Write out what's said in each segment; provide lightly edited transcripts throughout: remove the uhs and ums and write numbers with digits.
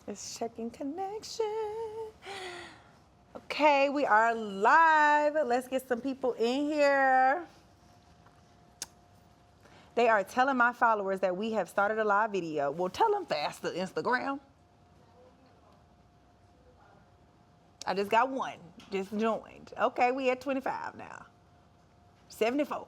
It's checking connection. Okay, we are live. Let's get some people in here. They are telling my followers that we have started a live video. Well, tell them faster, Instagram. I just got one, just joined. Okay, we at 25 now. 74.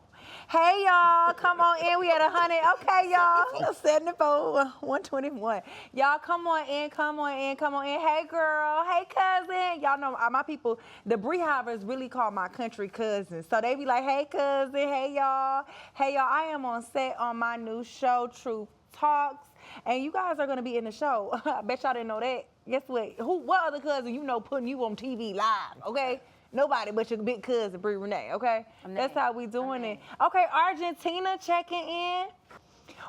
Hey, y'all, come on in. We at 100. Okay, y'all, 74, 121. Y'all, come on in, come on in, come on in. Hey, girl. Hey, cousin. Y'all know my people, the Brehivers really call my country cousins. So they be like, hey, cousin. Hey, y'all. Hey, y'all, I am on set on my new show, Truth Talks. And you guys are going to be in the show. I bet y'all didn't know that. Guess what? What other cousin you know putting you on TV live, okay? Nobody but your big cousin, Bree Renee, okay? That's how we doing it. Okay, Argentina checking in.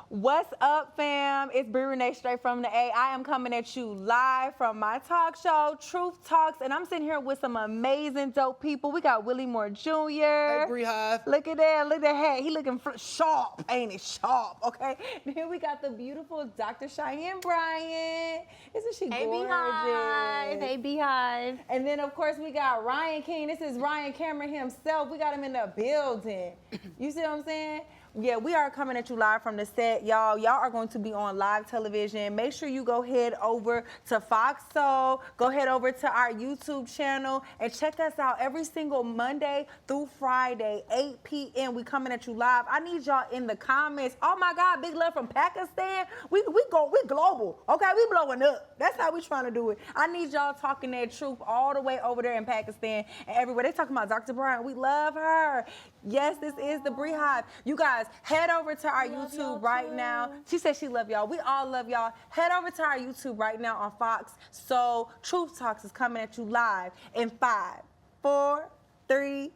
What's up, fam? It's Bree Renee straight from the A. I am coming at you live from my talk show, Truth Talks, and I'm sitting here with some amazing, dope people. We got Willie Moore Jr. Hey, Bree Hive. Look at that, look at that hat. He looking sharp, ain't it? Sharp, okay? Then we got the beautiful Dr. Cheyenne Bryant. Isn't she gorgeous? Beehive. Hey, Beehive. And then, of course, we got Ryan King. This is Ryan Cameron himself. We got him in the building. You see what I'm saying? Yeah, we are coming at you live from the set, y'all. Y'all are going to be on live television. Make sure you go head over to Fox Soul. Go head over to our YouTube channel and check us out every single Monday through Friday, 8 p.m. We coming at you live. I need y'all in the comments. Oh my God, big love from Pakistan. We global, okay? We blowing up. That's how we trying to do it. I need y'all talking that truth all the way over there in Pakistan and everywhere. They talking about Dr. Bryant. We love her. Yes, this is the Bree Hive. You guys, head over to our YouTube right now. She said she love y'all. We all love y'all. Head over to our YouTube right now on Fox. So Truth Talks is coming at you live in 5, 4, 3,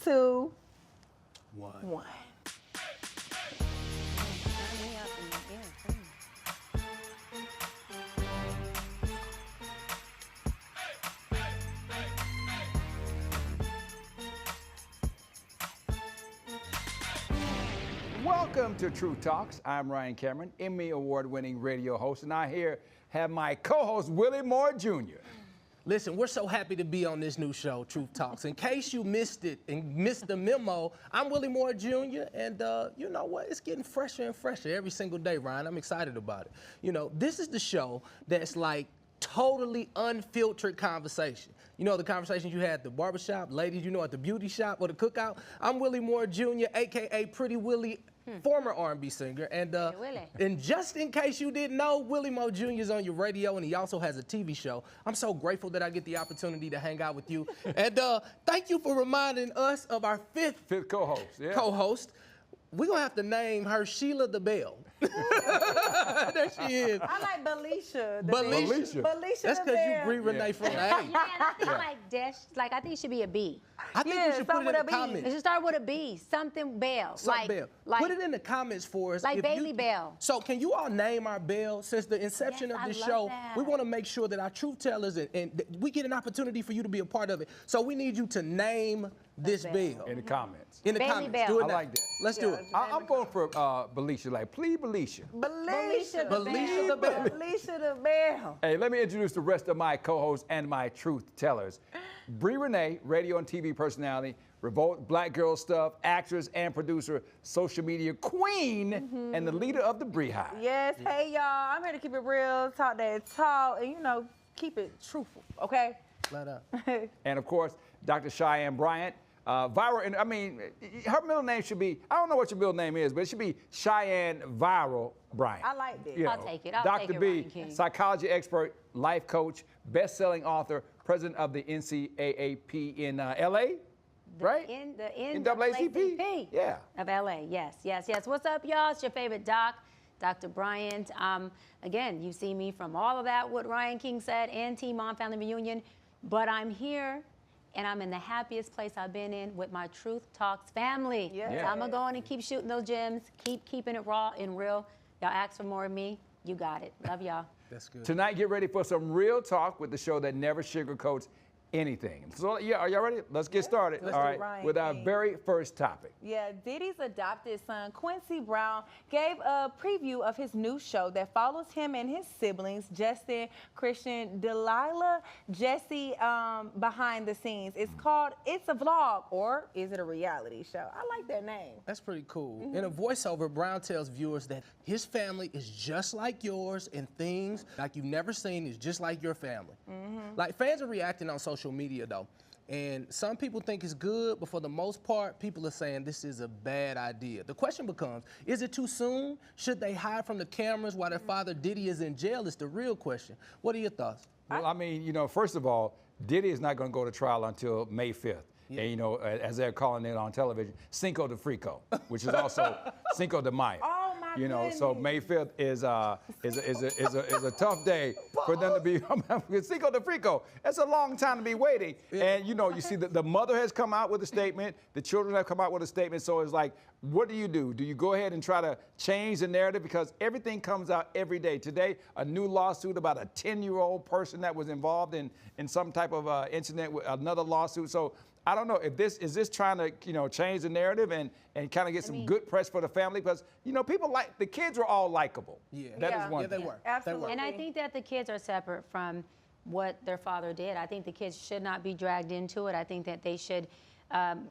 2, 1. Welcome to Truth Talks. I'm Ryan Cameron, Emmy Award-winning radio host, and I here have my co-host, Willie Moore Jr. Listen, we're so happy to be on this new show, Truth Talks. In case you missed it and missed the memo, I'm Willie Moore Jr., and you know what? It's getting fresher and fresher every single day, Ryan. I'm excited about it. You know, this is the show that's like totally unfiltered conversation. You know, the conversations you had at the barbershop, ladies, you know, at the beauty shop or the cookout. I'm Willie Moore Jr., a.k.a. Pretty Willie, former R&B singer. And just in case you didn't know, Willie Moore Jr. is on your radio, and he also has a TV show. I'm so grateful that I get the opportunity to hang out with you. And thank you for reminding us of our fifth co-host. Yeah. Co-host. We're going to have to name her Sheila the Bell. There she is. I like Belisha. Belisha. That's because you Bree Renee from the A. Yeah, and I think like Dash, like I think it should be a B. I think we should put it in the comments. It should start with a B. Something Bell. Bell. Put it in the comments for us. Like Bailey Bell. So can you all name our Bell? Since the inception of this show, we want to make sure that our truth tellers and we get an opportunity for you to be a part of it. So we need you to name this Bell. In the comments. In the Bailey comments. Bell. Do it I now. like that. Let's do it. I'm going for Belisha, like, please, Belisha. Belisha the Bell. Belisha the Bell. Hey, let me introduce the rest of my co-hosts and my truth tellers. Bree Renee, radio and TV personality, Revolt Black Girl Stuff, actress and producer, social media queen, and the leader of the Bree Hive. Yes, hey y'all, I'm here to keep it real, talk that talk, and you know, keep it truthful, okay? Flat up. And of course, Dr. Cheyenne Bryant, viral, and I mean, her middle name should be, I don't know what your middle name is, but it should be Cheyenne Viral Bryant. I like that. I'll take it. I'll Dr. take it, B, Ryan King. psychology expert, life coach, best-selling author, president of the NCAAP in LA, right? In the NAACP. Yeah. Of LA, yes. What's up, y'all? It's your favorite doc, Dr. Bryant. Again, you see me from all of that, what Ryan King said, and Team Mom Family Reunion, but I'm here, and I'm in the happiest place I've been in with my Truth Talks family. Yeah. So I'm going to go in and keep shooting those gems, keep keeping it raw and real. Y'all ask for more of me, you got it. Love y'all. That's good. Tonight, get ready for some real talk with the show that never sugarcoats anything. So, yeah, are y'all ready? Let's get started. Let's All do right, Ryan with our King. very first topic. Yeah, Diddy's adopted son, Quincy Brown, gave a preview of his new show that follows him and his siblings, Justin, Christian, Delilah, Jesse, behind the scenes. It's called It's a Vlog, or is it a reality show? I like that name. That's pretty cool. In a voiceover, Brown tells viewers that his family is just like yours and things like you've never seen is just like your family. Like, fans are reacting on social media, though. And some people think it's good, but for the most part, people are saying this is a bad idea. The question becomes, is it too soon? Should they hide from the cameras while their father Diddy is in jail? Is the real question. What are your thoughts? Well, I mean, you know, first of all, Diddy is not going to go to trial until May 5th. Yeah. And, you know, as they're calling it on television, Cinco de Frico, which is also Cinco de Mayo. Oh, my You know, so goodness. May 5th is a tough day for them to be Cinco de Frico. That's a long time to be waiting. And you know, you see the mother has come out with a statement, the children have come out with a statement. So it's like, what do? Do you go ahead and try to change the narrative? Because everything comes out every day. Today, a new lawsuit about a 10-year-old person that was involved in some type of incident with another lawsuit. So I don't know if is this trying to, you know, change the narrative and kind of get some good press for the family, because, you know, people the kids were all likable. Yeah. That Yeah. is one Yeah, they thing. were. Absolutely. They were. And I think that the kids are separate from what their father did. I think the kids should not be dragged into it. I think that they should,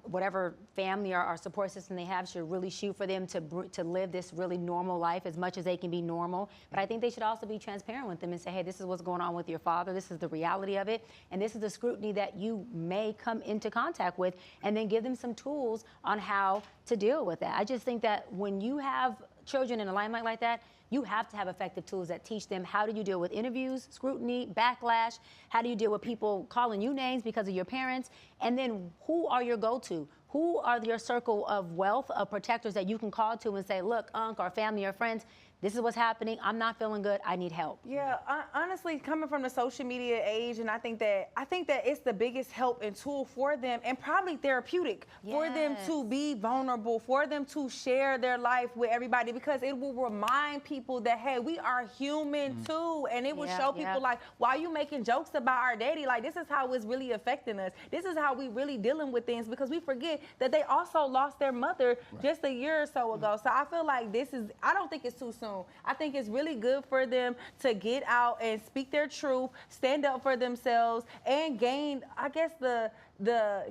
whatever family or support system they have, should really shoot for them to live this really normal life as much as they can be normal. But I think they should also be transparent with them and say, hey, this is what's going on with your father. This is the reality of it. And this is the scrutiny that you may come into contact with, and then give them some tools on how to deal with that. I just think that when you have children in a limelight like that, you have to have effective tools that teach them how do you deal with interviews, scrutiny, backlash, how do you deal with people calling you names because of your parents, and then who are your go-to? Who are your circle of wealth, of protectors that you can call to and say, look, uncle or family or friends, this is what's happening. I'm not feeling good. I need help. Yeah, honestly, coming from the social media age, and I think that it's the biggest help and tool for them, and probably therapeutic for them to be vulnerable, for them to share their life with everybody, because it will remind people that, hey, we are human too, and it will show people like, why are you making jokes about our daddy? Like, this is how it's really affecting us. This is how we really dealing with things, because we forget that they also lost their mother just a year or so ago. So I feel like I don't think it's too soon. I think it's really good for them to get out and speak their truth, stand up for themselves, and gain, I guess, the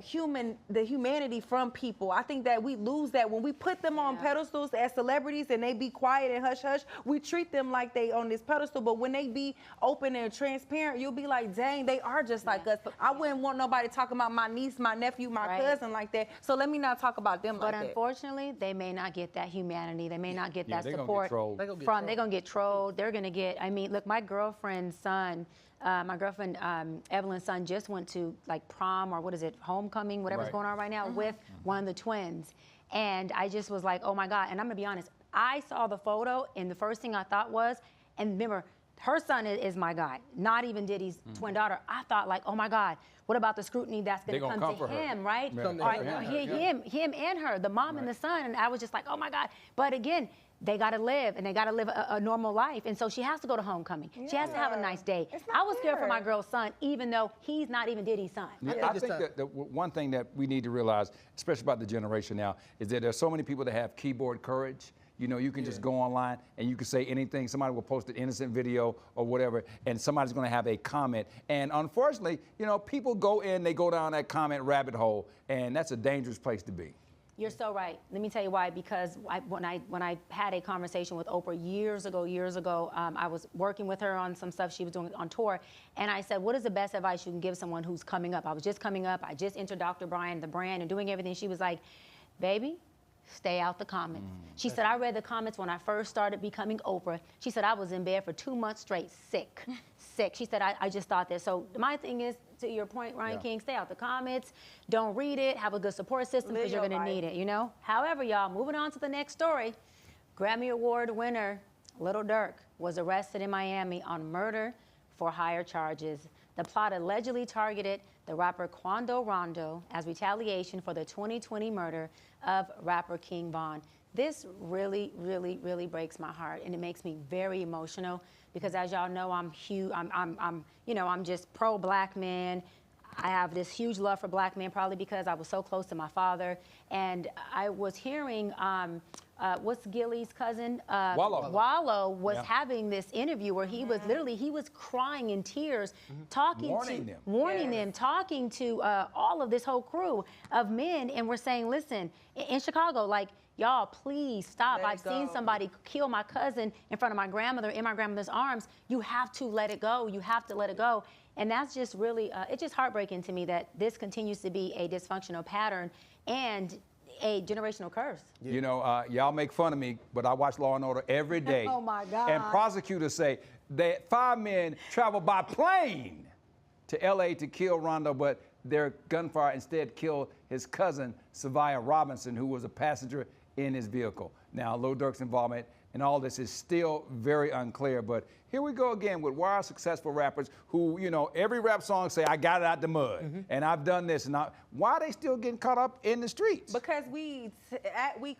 humanity from people. I think that we lose that when we put them on pedestals as celebrities and they be quiet and hush hush. We treat them like they on this pedestal, but when they be open and transparent, you'll be like, dang, they are just like us. I wouldn't want nobody talking about my niece, my nephew, my cousin like that. So let me not talk about them like that. But unfortunately, they may not get that humanity. They may not get that they're gonna support get trolled. they're going to get trolled. They're going to get, I mean, look, my girlfriend's son, Evelyn's son just went to like prom, or what is it, homecoming, whatever's going on right now, with one of the twins. And I just was like, oh my God. And I'm going to be honest, I saw the photo and the first thing I thought was, and remember, her son is my guy, not even Diddy's twin daughter. I thought like, oh my God, what about the scrutiny that's going to come to him, right? Him and her, the mom and the son. And I was just like, oh my God. But again, they got to live, and they got to live a normal life. And so she has to go to homecoming. She has to have a nice day. I was scared for my girl's son, even though he's not even Diddy's son. I think that the one thing that we need to realize, especially about the generation now, is that there's so many people that have keyboard courage. You know, you can just go online and you can say anything. Somebody will post an innocent video or whatever, and somebody's going to have a comment. And unfortunately, you know, people they go down that comment rabbit hole, and that's a dangerous place to be. You're so right. Let me tell you why. Because when I had a conversation with Oprah years ago, I was working with her on some stuff she was doing on tour, and I said, what is the best advice you can give someone who's coming up? I was just coming up. I just entered Dr. Brian, the brand, and doing everything. She was like, baby, stay out the comments. She said, I read the comments when I first started becoming Oprah. She said, I was in bed for 2 months straight, sick. She said, I just thought that. So my thing is, to your point, Ryan King, stay out the comments. Don't read it. Have a good support system, because you're going to need it, you know? However, y'all, moving on to the next story. Grammy Award winner Lil Durk was arrested in Miami on murder for hire charges. The plot allegedly targeted the rapper Quando Rondo as retaliation for the 2020 murder of rapper King Von. This really, really, really breaks my heart, and it makes me very emotional, because as y'all know, I'm just pro-black man. I have this huge love for black men, probably because I was so close to my father. And I was hearing, what's Gilly's cousin? Wallow. Wallow was having this interview where he was literally, he was crying in tears, talking warning them, talking to all of this whole crew of men, and we're saying, listen, in Chicago, like, y'all, please stop. I've seen somebody kill my cousin in front of my grandmother, in my grandmother's arms. You have to let it go. You have to let it go. And that's just really, it's just heartbreaking to me that this continues to be a dysfunctional pattern and a generational curse. Yeah. You know, y'all make fun of me, but I watch Law and Order every day. Oh my God. And prosecutors say that 5 men traveled by plane to LA to kill Rondo, but their gunfire instead killed his cousin, Savia Robinson, who was a passenger in his vehicle. Now, Lil Durk's involvement in all this is still very unclear, but here we go again with why are successful rappers who, you know, every rap song say, I got it out the mud, and I've done this, and why are they still getting caught up in the streets? Because we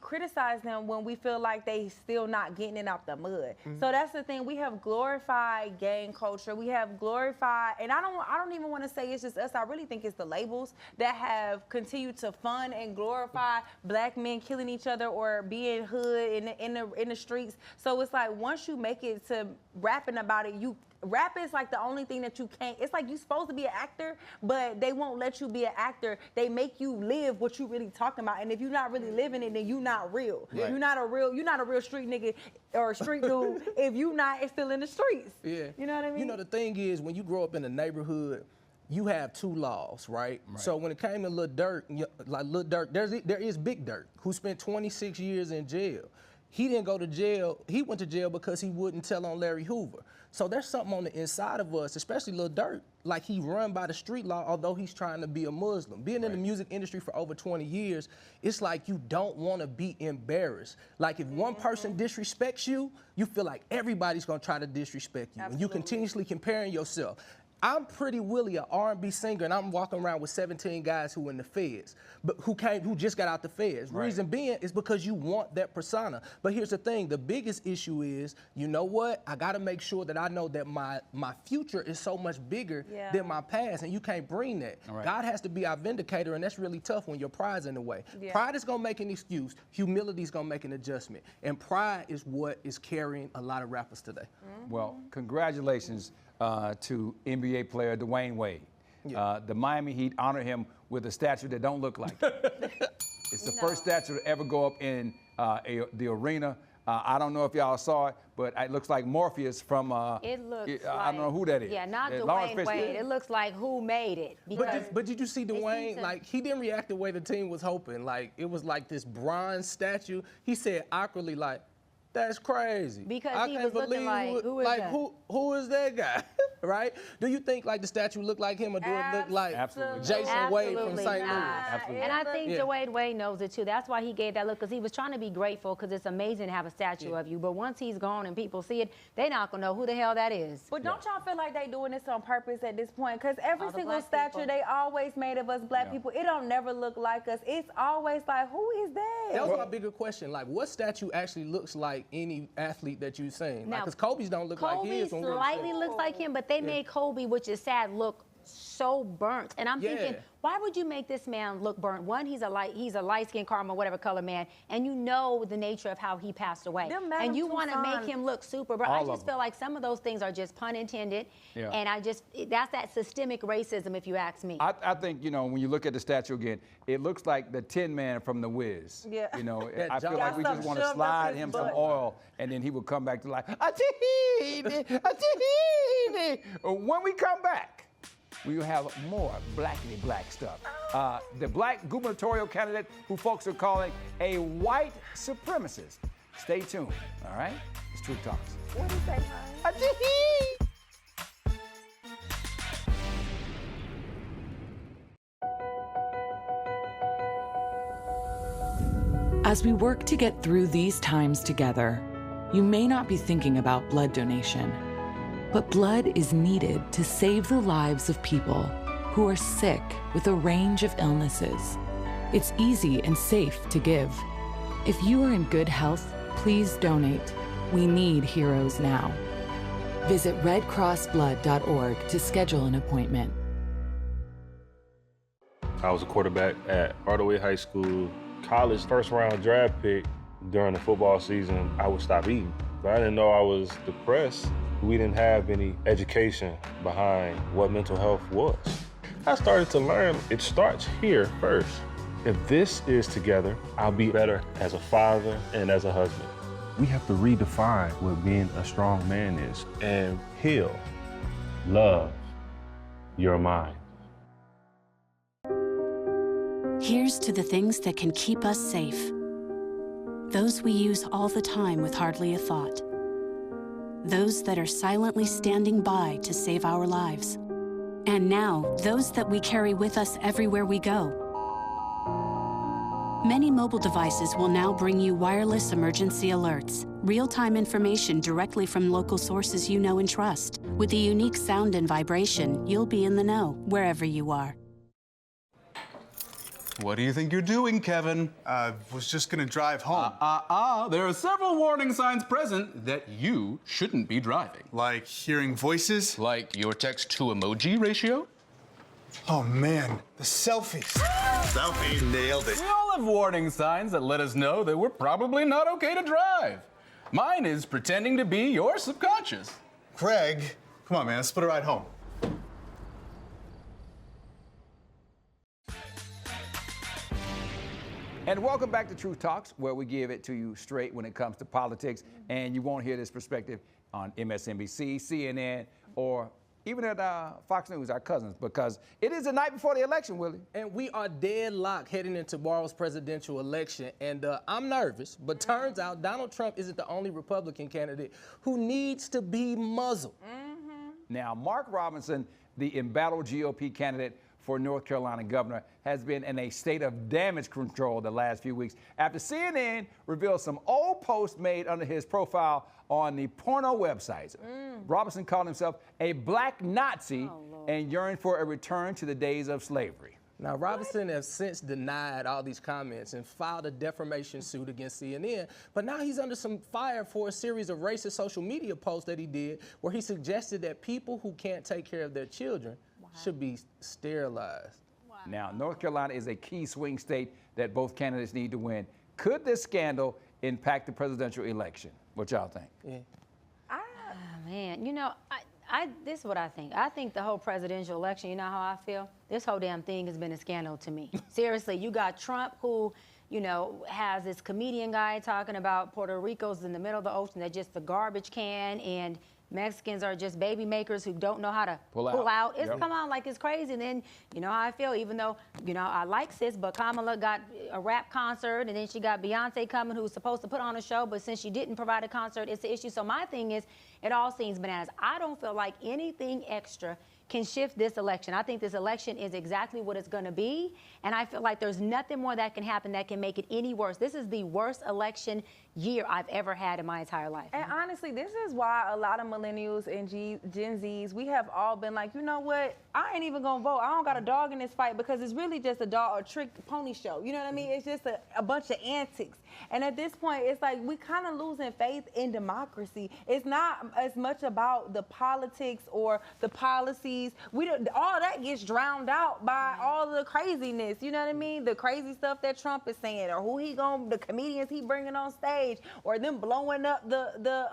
criticize them when we feel like they still not getting it out the mud. So that's the thing. We have glorified gang culture. We have glorified, and I don't even want to say it's just us. I really think it's the labels that have continued to fund and glorify black men killing each other or being hood in the streets. So it's like once you make it to rapping about it, rap is like the only thing that you can't. It's like you're supposed to be an actor, but they won't let you be an actor. They make you live what you really talking about, and if you're not really living it, then you're not real. Right. You're not a real street nigga or a street dude if you not still in the streets. Yeah, you know what I mean. You know, the thing is, when you grow up in a neighborhood, you have 2 laws, right? So when it came to Lil Durk, like Lil Durk, there is Big Durk, who spent 26 years in jail. He didn't go to jail. He went to jail because he wouldn't tell on Larry Hoover. So there's something on the inside of us, especially Lil Durk, like he run by the street law, although he's trying to be a Muslim. Being in the music industry for over 20 years, it's like you don't want to be embarrassed. Like if one person disrespects you, you feel like everybody's going to try to disrespect you. And you continuously comparing yourself. I'm Pretty Willie, an R&B singer, and I'm walking around with 17 guys who in the feds, but who just got out the feds. Reason being is because you want that persona. But here's the thing, the biggest issue is, you know what? I gotta make sure that I know that my future is so much bigger than my past, and you can't bring that. God has to be our vindicator, and that's really tough when your pride's in the way. Pride is gonna make an excuse, humility is gonna make an adjustment, and pride is what is carrying a lot of rappers today. Well, congratulations to NBA player Dwayne Wade. The Miami Heat honor him with a statue that don't look like it. It's the first statue to ever go up in the arena. I don't know if y'all saw it, but it looks like Morpheus from, it looks I don't know who that is. Yeah, not Dwayne Wade. It looks like who made it. But did you see Dwayne? Like, he didn't react the way the team was hoping. Like, it was like this bronze statue. He said awkwardly, like, that's crazy. Because he was looking like, who is that? Who is that guy, right? Do you think like the statue look like him, or do it look like Jason Wade from St. Louis? Absolutely. And I think Dwayne Wade knows it too. That's why he gave that look, because he was trying to be grateful, because it's amazing to have a statue of you. But once he's gone and people see it, they not gonna know who the hell that is. But don't y'all feel like they doing this on purpose at this point? Because every single statue they always made of us black people, it don't never look like us. It's always like, who is that? That was my bigger question. Like, what statue actually looks like any athlete that you've seen? Now, because Kobe's don't look like his. Kobe slightly looks like him, but they made Kobe, which is sad, look so burnt. And I'm thinking, why would you make this man look burnt? One, he's a light-skinned caramel, whatever color man, and you know the nature of how he passed away. And you want to make him look super burnt. I just feel like some of those things are just pun intended. And that's that systemic racism, if you ask me. I think, you know, when you look at the statue again, it looks like the Tin Man from The Wiz. You know, I feel like we just want to slide him some oil, and then he will come back to like, when we come back, we will have more blackity black stuff. The black gubernatorial candidate who folks are calling a white supremacist. Stay tuned, all right? It's Truth Talks. What do you say, As we work to get through these times together, you may not be thinking about blood donation, but blood is needed to save the lives of people who are sick with a range of illnesses. It's easy and safe to give. If you are in good health, please donate. We need heroes now. Visit redcrossblood.org to schedule an appointment. I was a quarterback at Hardaway High School. College first-round draft pick. During the football season, I would stop eating. But I didn't know I was depressed. We didn't have any education behind what mental health was. I started to learn it starts here first. If this is together, I'll be better as a father and as a husband. We have to redefine what being a strong man is and heal, love your mind. Here's to the things that can keep us safe. Those we use all the time with hardly a thought. Those that are silently standing by to save our lives. And now, those that we carry with us everywhere we go. Many mobile devices will now bring you wireless emergency alerts, real-time information directly from local sources you know and trust. With the unique sound and vibration, you'll be in the know, wherever you are. What do you think you're doing, Kevin? Was just gonna drive home. There are several warning signs present that you shouldn't be driving. Like hearing voices? Like your text-to-emoji ratio? Oh man, the selfies. Selfie, nailed it. We all have warning signs that let us know that we're probably not okay to drive. Mine is pretending to be your subconscious. Craig, come on man, let's split a ride home. And welcome back to Truth Talks, where we give it to you straight when it comes to politics. And you won't hear this perspective on MSNBC, CNN, or even at Fox News, our cousins, because it is the night before the election, Willie. And we are deadlocked heading into tomorrow's presidential election. And I'm nervous, but turns out Donald Trump isn't the only Republican candidate who needs to be muzzled. Now, Mark Robinson, the embattled GOP candidate for North Carolina governor, has been in a state of damage control the last few weeks after CNN revealed some old posts made under his profile on the porno websites. Robinson called himself a black Nazi and yearned for a return to the days of slavery. Now, Robinson has since denied all these comments and filed a defamation suit against CNN, but now he's under some fire for a series of racist social media posts that he did where he suggested that people who can't take care of their children should be sterilized. Now, North Carolina is a key swing state that both candidates need to win. Could this scandal impact the presidential election? What y'all think? Yeah. Man, you know, this is what I think. I think the whole presidential election, you know how I feel? This whole damn thing has been a scandal to me. Seriously, you got Trump who, you know, has this comedian guy talking about Puerto Rico's in the middle of the ocean. They're just the garbage can, and Mexicans are just baby makers who don't know how to pull out. It's come on, like it's crazy. And then, you know how I feel, even though, you know, I like sis, but Kamala got a rap concert, and then she got Beyonce coming, who's supposed to put on a show, but since she didn't provide a concert, it's an issue. So my thing is, it all seems bananas. I don't feel like anything extra can shift this election. I think this election is exactly what it's going to be, and I feel like there's nothing more that can happen that can make it any worse. This is the worst election year I've ever had in my entire life. And honestly, this is why a lot of millennials and Gen Zs, we have all been like, you know what? I ain't even gonna vote. I don't got a dog in this fight because it's really just a trick pony show. You know what I mean? It's just a bunch of antics. And at this point, it's like we kind of losing faith in democracy. It's not as much about the politics or the policies. All that gets drowned out by all the craziness. You know what I mean? The crazy stuff that Trump is saying, or the comedians he bringing on stage, or them blowing up the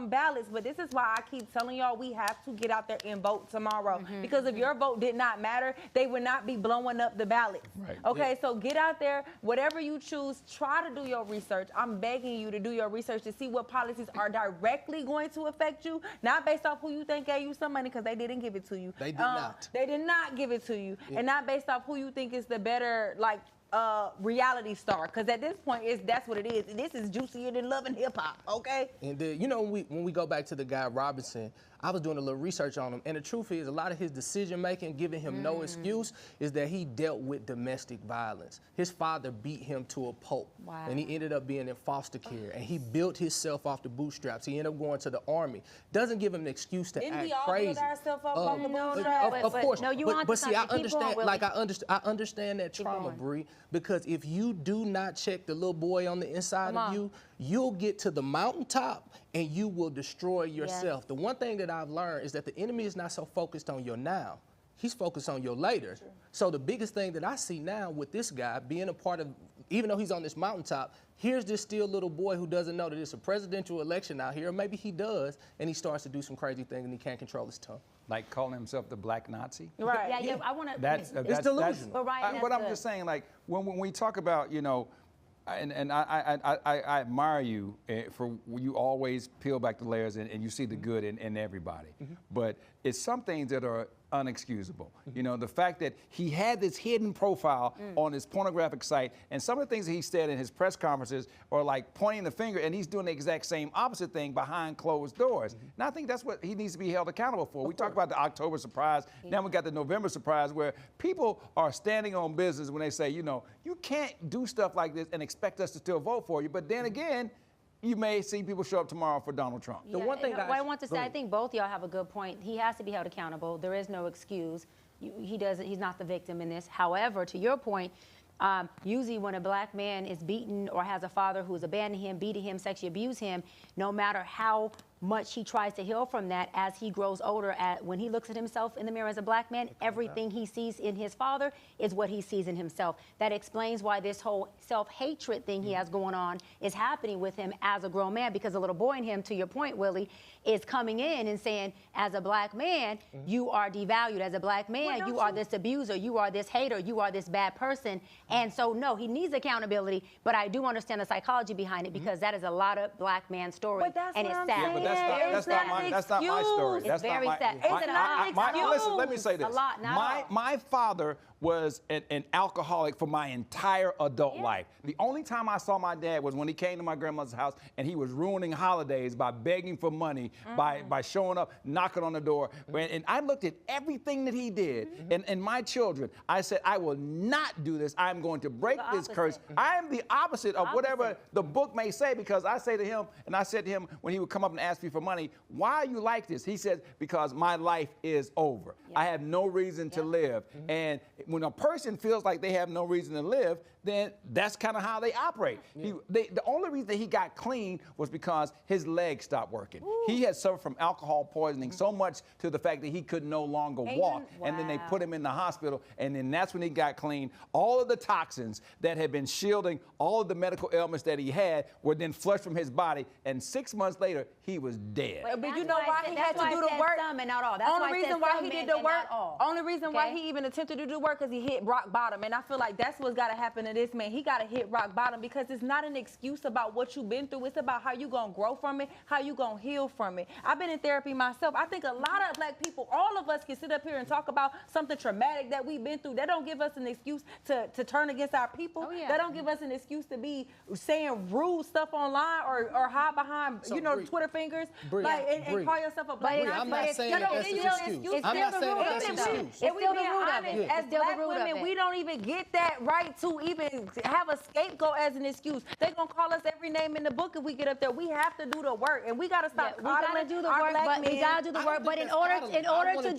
ballots. But this is why I keep telling y'all we have to get out there and vote tomorrow. Because if your vote did not matter, they would not be blowing up the ballots. Right. Okay, so get out there, whatever you choose, try to do your research. I'm begging you to do your research to see what policies are directly going to affect you, not based off who you think gave you some money, because they didn't give it to you. They did not. They did not give it to you. Yeah. And not based off who you think is the better, like, reality star, because at this point that's what it is. This is juicier than Love and Hip Hop, okay? And you know, when we go back to the guy Robinson, I was doing a little research on him, and the truth is, a lot of his decision making, giving him no excuse, is that he dealt with domestic violence. His father beat him to a pulp, and he ended up being in foster care, and he built himself off the bootstraps. He ended up going to the Army. Doesn't give him an excuse to act crazy. Build ourselves up off the bootstraps? Of course. No, you but see, I understand. Going, like I understand that trauma, Bree, because if you do not check the little boy on the inside of you, you'll get to the mountaintop and you will destroy yourself. The one thing that I've learned is that the enemy is not so focused on your now. he's focused on your later. So the biggest thing that I see now with this guy being a part of, even though he's on this mountaintop, here's this still little boy who doesn't know that it's a presidential election out here, or maybe he does, and he starts to do some crazy things and he can't control his tongue. Like calling himself the Black Nazi? Right. Yeah, I want to. That's delusional. But Ryan, but I'm that's just saying, like, when we talk about, you know, and I admire you for you always peel back the layers and you see the good in everybody. But it's some things that are unexcusable. You know, the fact that he had this hidden profile on his pornographic site, and some of the things that he said in his press conferences are like pointing the finger, and he's doing the exact same opposite thing behind closed doors. And I think that's what he needs to be held accountable for. We talk about the October surprise, now we got the November surprise, where people are standing on business when they say, you know, you can't do stuff like this and expect us to still vote for you. But then again, you may see people show up tomorrow for Donald Trump. The one thing I want to say, I think both y'all have a good point. He has to be held accountable. There is no excuse. He's not the victim in this. However, to your point, usually when a black man is beaten or has a father who's abandoned him, beating him, sexually abused him, no matter how much he tries to heal from that as he grows older, when he looks at himself in the mirror as a black man, everything he sees in his father is what he sees in himself. That explains why this whole self-hatred thing he has going on is happening with him as a grown man, because a little boy in him, to your point, Willie, is coming in and saying, as a black man, you are devalued. As a black man, you are this abuser, you are this hater, you are this bad person. And so, no, he needs accountability, but I do understand the psychology behind it, because that is a lot of black man stories, and it's sad. Yeah, but that's not my story. It's very sad. It's not an excuse. Listen, let me say this. A lot, not my father was an alcoholic for my entire adult life. The only time I saw my dad was when he came to my grandmother's house and he was ruining holidays by begging for money, by showing up, knocking on the door. And I looked at everything that he did, and my children, I said, I will not do this. I'm going to break this curse. I am the opposite of whatever the book may say, because I say to him, and I said to him when he would come up and ask me for money, why are you like this? He said, because my life is over. I have no reason to live. And when a person feels like they have no reason to live, then that's kind of how they operate. The only reason that he got clean was because his legs stopped working. He had suffered from alcohol poisoning so much to the fact that he could no longer walk. And then they put him in the hospital, and then that's when he got clean. All of the toxins that had been shielding all of the medical ailments that he had were then flushed from his body, and 6 months later, he was dead. But you know why he had to do the work? Some and not all. That's only reason why he did the work. Only reason why Okay? he even attempted to do work is he hit rock bottom, and I feel like that's what's got to happen to this man. He got to hit rock bottom, because it's not an excuse about what you've been through. It's about how you gonna grow from it, how you gonna heal from it. I've been in therapy myself. I think a lot of black people, all of us, can sit up here and talk about something traumatic that we've been through. That don't give us an excuse to turn against our people. That don't give us an excuse to be saying rude stuff online or hide behind, So, you know, Bree, Twitter fingers, Bree, like and call yourself a black Bree, I'm not saying that that's an excuse. I'm not saying that that's an excuse. If we being honest, as black women, we don't even get that right to even have a scapegoat as an excuse. They're gonna call us every name in the book if we get up there. We have to do the work, and we gotta stop. We gotta do the work, but we gotta do the work. But in order to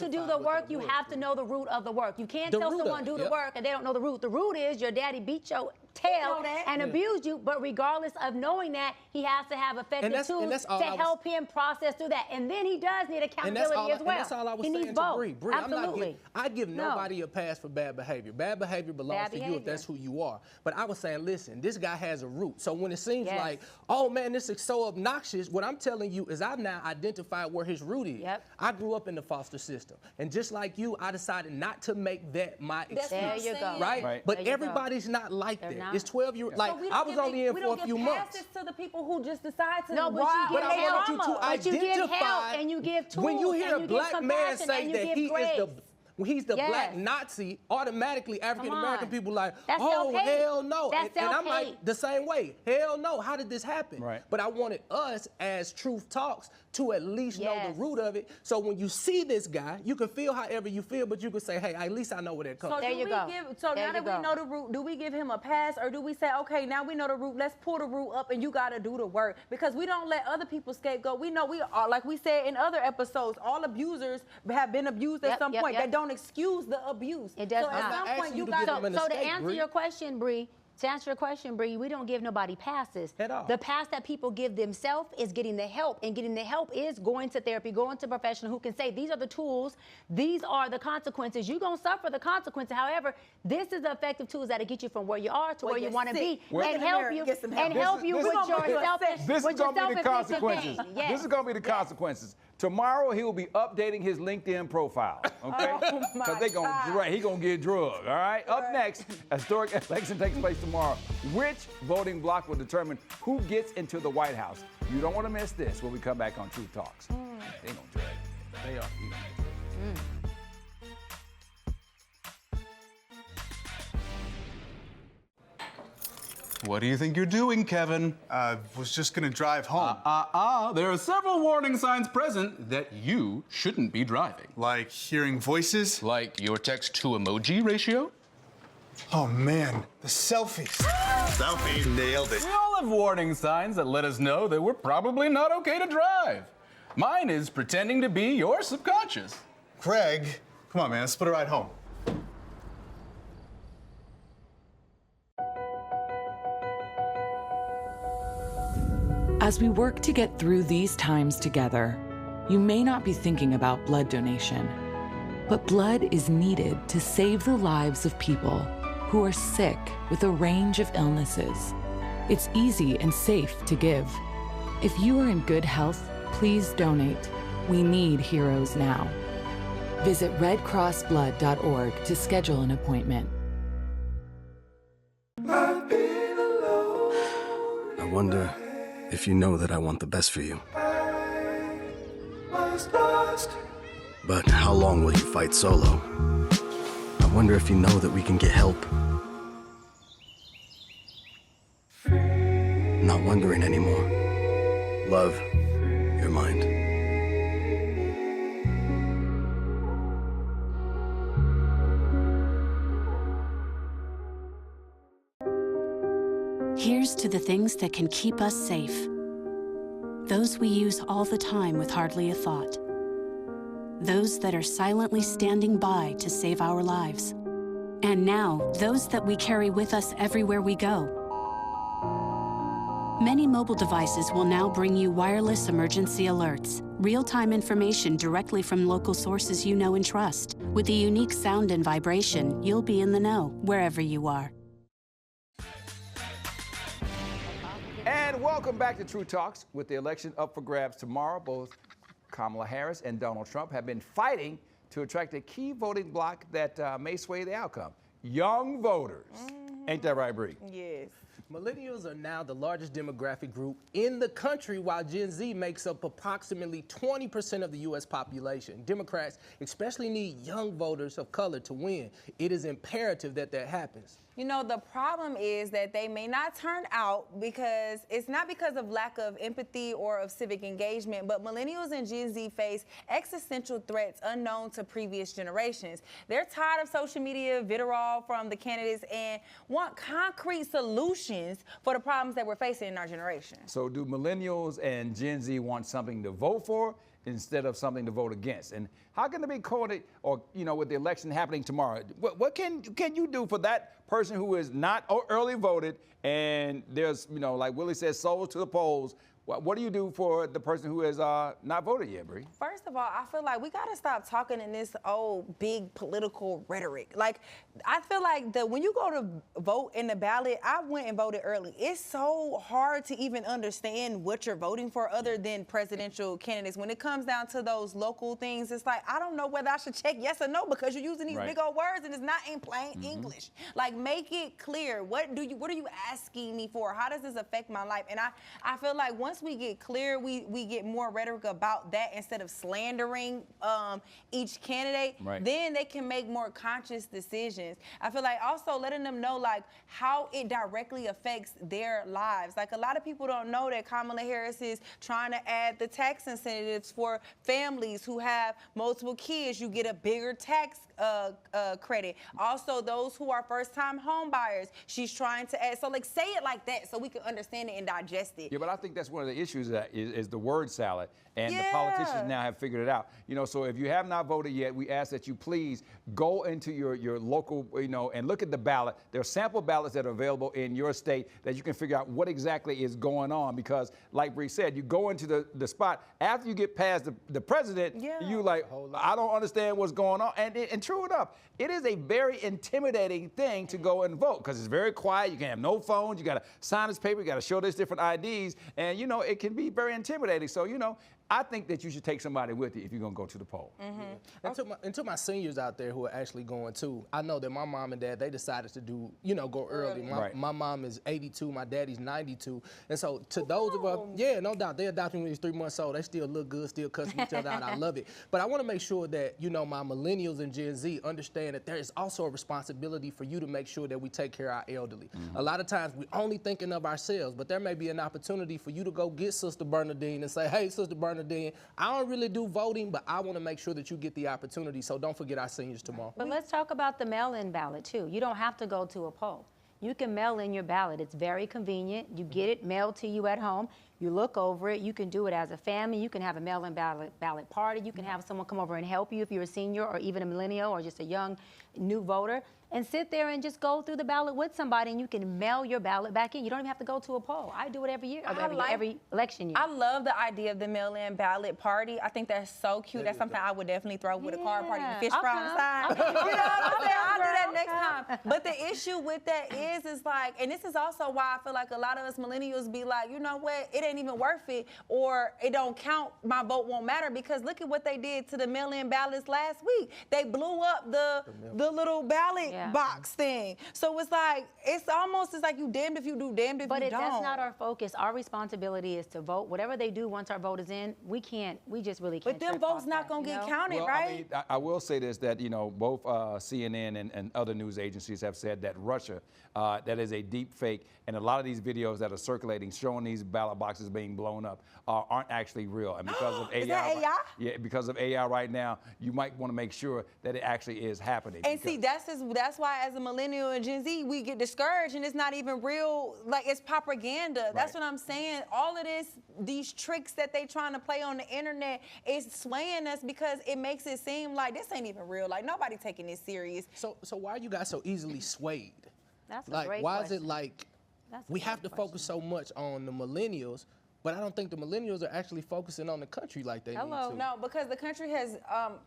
do the work, you have to know the root of the work. You can't tell someone do the work and they don't know the root. The root is your daddy beat your tail and abused you, but regardless of knowing that, he has to have effective tools to help him process through that. And then he does need accountability as well. And that's all I was saying to Bree. Bree, Absolutely. I give nobody a pass for bad behavior. Bad behavior belongs to you if that's who you are. But I was saying, listen, this guy has a root. So when it seems like, oh man, this is so obnoxious, what I'm telling you is I've now identified where his root is. I grew up in the foster system. And just like you, I decided not to make that my excuse. There you go. Right? But everybody's not like that. It's 12 years. Like, I was only in for a few months. We don't give passes to the people who just decide to rob. But I wanted you to But you give help identify. and you give tools. When you hear a black man say that he's the Yes. black Nazi, automatically African-American people like, That's oh, self-hate. hell no. That's And I'm self-hate. like, the same way. Hell no. How did this happen? Right. But I wanted us, as Truth Talks, to at least know the Yes. root of it. So when you see this guy, you can feel however you feel, but you can say, hey, at least I know where that comes So from. There you go. Now that we know the root, do we give him a pass, or do we say, okay, now we know the root, let's pull the root up and you got to do the work? Because we don't let other people scapegoat. We know we are, like we said in other episodes, all abusers have been abused at some point. That don't excuse the abuse. It does so not. at some point asking you you to got give them an So to escape, answer Bree. your question, Bree, To answer your question, Bree, we don't give nobody passes. At all. The pass that people give themselves is getting the help, and getting the help is going to therapy, going to a professional who can say, these are the tools, these are the consequences. You're going to suffer the consequences. However, this is the effective tools that'll get you from where you are to where you want to be, and help you, with your selfish. This is going to be the consequences. Yes. This is going to be the consequences. Tomorrow he will be updating his LinkedIn profile, okay? Because he gonna get drugged, all right? Up next, a historic election takes place tomorrow. Which voting bloc will determine who gets into the White House? You don't want to miss this when we come back on Truth Talks. They gonna drag it. They are. What do you think you're doing, Kevin? Was just gonna drive home. There are several warning signs present that you shouldn't be driving. Like hearing voices. Like your text-to-emoji ratio? Oh man, the selfies. Selfie. Nailed it. We all have warning signs that let us know that we're probably not okay to drive. Mine is pretending to be your subconscious. Craig, come on man, let's split a ride home. As we work to get through these times together, you may not be thinking about blood donation, but blood is needed to save the lives of people who are sick with a range of illnesses. It's easy and safe to give. If you are in good health, please donate. We need heroes now. Visit redcrossblood.org to schedule an appointment. I wonder if you know that I want the best for you. But how long will you fight solo? I wonder if you know that we can get help. Not wondering anymore. Love, your mind. Here's to the things that can keep us safe. Those we use all the time with hardly a thought. Those that are silently standing by to save our lives. And now, those that we carry with us everywhere we go. Many mobile devices will now bring you wireless emergency alerts, real-time information directly from local sources you know and trust. With the unique sound and vibration, you'll be in the know wherever you are. And welcome back to True Talks. With the election up for grabs tomorrow, both Kamala Harris and Donald Trump have been fighting to attract a key voting bloc that may sway the outcome. Young voters. Ain't that right, Bree? Yes. Millennials are now the largest demographic group in the country, while Gen Z makes up approximately 20% of the U.S. population. Democrats especially need young voters of color to win. It is imperative that that happens. You know, the problem is that they may not turn out because it's not because of lack of empathy or of civic engagement, but millennials and Gen Z face existential threats unknown to previous generations. They're tired of social media vitriol from the candidates and want concrete solutions for the problems that we're facing in our generation. So do millennials and Gen Z want something to vote for instead of something to vote against? And how can it be coded, or, you know, with the election happening tomorrow, what can you do for that person who is not early voted and there's, you know, like Willie says, souls to the polls? What do you do for the person who has not voted yet, Bree? First of all, I feel like we got to stop talking in this old big political rhetoric. Like, I feel like when you go to vote in the ballot, I went and voted early. It's so hard to even understand what you're voting for other than presidential candidates. When it comes down to those local things, it's like, I don't know whether I should check yes or no because you're using these big old words and it's not in plain English. Like, make it clear. What are you asking me for? How does this affect my life? And I feel like once we get clear, we get more rhetoric about that instead of slandering each candidate, then they can make more conscious decisions. I feel like also letting them know like how it directly affects their lives. Like, a lot of people don't know that Kamala Harris is trying to add the tax incentives for families who have multiple kids. You get a bigger tax credit. Also, those who are first-time home buyers, she's trying to add. So, like, say it like that so we can understand it and digest it. Yeah, but I think that's one one of the issues is the word salad. And the Yeah. politicians now have figured it out. So if you have not voted yet, we ask that you please go into your local, and look at the ballot. There are sample ballots that are available in your state that you can figure out what exactly is going on. Because, like Bree said, you go into the spot after you get past the president. Yeah. You like, I don't understand what's going on. And true enough, it is a very intimidating thing to go and vote because it's very quiet. You can have no phones. You got to sign this paper. You got to show this different IDs, and it can be very intimidating. So I think that you should take somebody with you if you're going to go to the poll. And to my seniors out there who are actually going too, I know that my mom and dad, they decided to do, go early. My mom is 82, my daddy's 92. And so to those of us, yeah, no doubt, they adopted me when he was 3 months old. They still look good, still cussing each other out. I love it. But I want to make sure that, my millennials and Gen Z understand that there is also a responsibility for you to make sure that we take care of our elderly. A lot of times we're only thinking of ourselves, but there may be an opportunity for you to go get Sister Bernadine and say, hey, Sister Bernadine, I don't really do voting, but I want to make sure that you get the opportunity. So don't forget our seniors tomorrow. But let's talk about the mail-in ballot, too. You don't have to go to a poll. You can mail in your ballot. It's very convenient. You get it mailed to you at home. You look over it. You can do it as a family. You can have a mail-in ballot party. You can have someone come over and help you if you're a senior or even a millennial or just a young new voter. And sit there and just go through the ballot with somebody, and you can mail your ballot back in. You don't even have to go to a poll. I do it every year, every election year. I love the idea of the mail-in ballot party. I think that's so cute. That's something I would definitely throw with a card party and fish fry on the side. You know what I'm saying? I'll do that next time. But the issue with that is like, and this is also why I feel like a lot of us millennials be like, you know what, it ain't even worth it, or it don't count, my vote won't matter, because look at what they did to the mail-in ballots last week. They blew up the little ballot box thing. So it's like, it's like you damned if you do, damned if you don't. But that's not our focus. Our responsibility is to vote. Whatever they do once our vote is in, we just really can't. But them votes not going to get counted, right? I will say this, that, both CNN and other news agencies have said that Russia, that is a deep fake, and a lot of these videos that are circulating showing these ballot boxes being blown up aren't actually real. And because of AI, is that AI? Yeah, because of AI right now, you might want to make sure that it actually is happening. And see, that's why as a millennial and Gen Z, we get discouraged, and it's not even real, like it's propaganda. That's what I'm saying. All of these tricks that they trying to play on the internet is swaying us because it makes it seem like this ain't even real. Like nobody taking this serious. So why are you guys so easily swayed? That's a like, great why question. is it like we have to focus so much on the millennials, but I don't think the millennials are actually focusing on the country like they need to. No, because the country has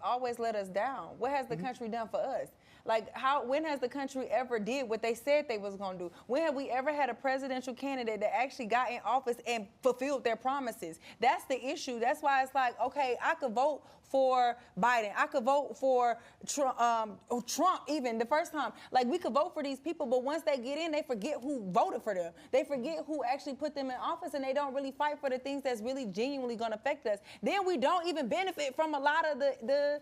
always let us down. What has the country done for us? Like, when has the country ever did what they said they was gonna do? When have we ever had a presidential candidate that actually got in office and fulfilled their promises? That's the issue. That's why it's like, okay, I could vote for Biden. I could vote for Trump even the first time. Like, we could vote for these people, but once they get in, they forget who voted for them. They forget who actually put them in office, and they don't really fight for the things that's really genuinely gonna affect us. Then we don't even benefit from a lot of the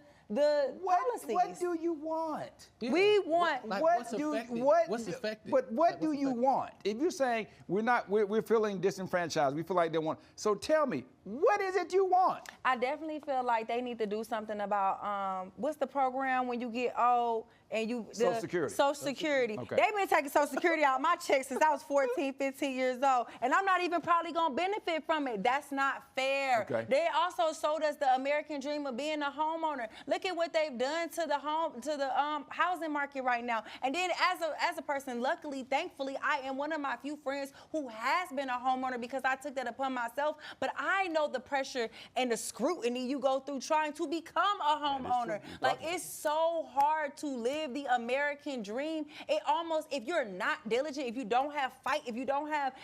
policies. What do you want? Yeah. We want what's affected? But what do you want? If you're saying we're feeling disenfranchised, we feel like they want. So tell me, what is it you want? I definitely feel like they need to do something about what's the program when you get old and you Social Security. Social Security. Okay. They've been taking Social Security out of my check since I was 14, 15 years old, and I'm not even probably gonna benefit from it. That's not fair. Okay. They also sold us the American dream of being a homeowner. Look at what they've done to the housing market right now. And then as a person, luckily, thankfully, I am one of my few friends who has been a homeowner because I took that upon myself. But I know the pressure and the scrutiny you go through trying to become a homeowner. Like, it's so hard to live the American dream. It almost, if you're not diligent, if you don't have fight, if you don't have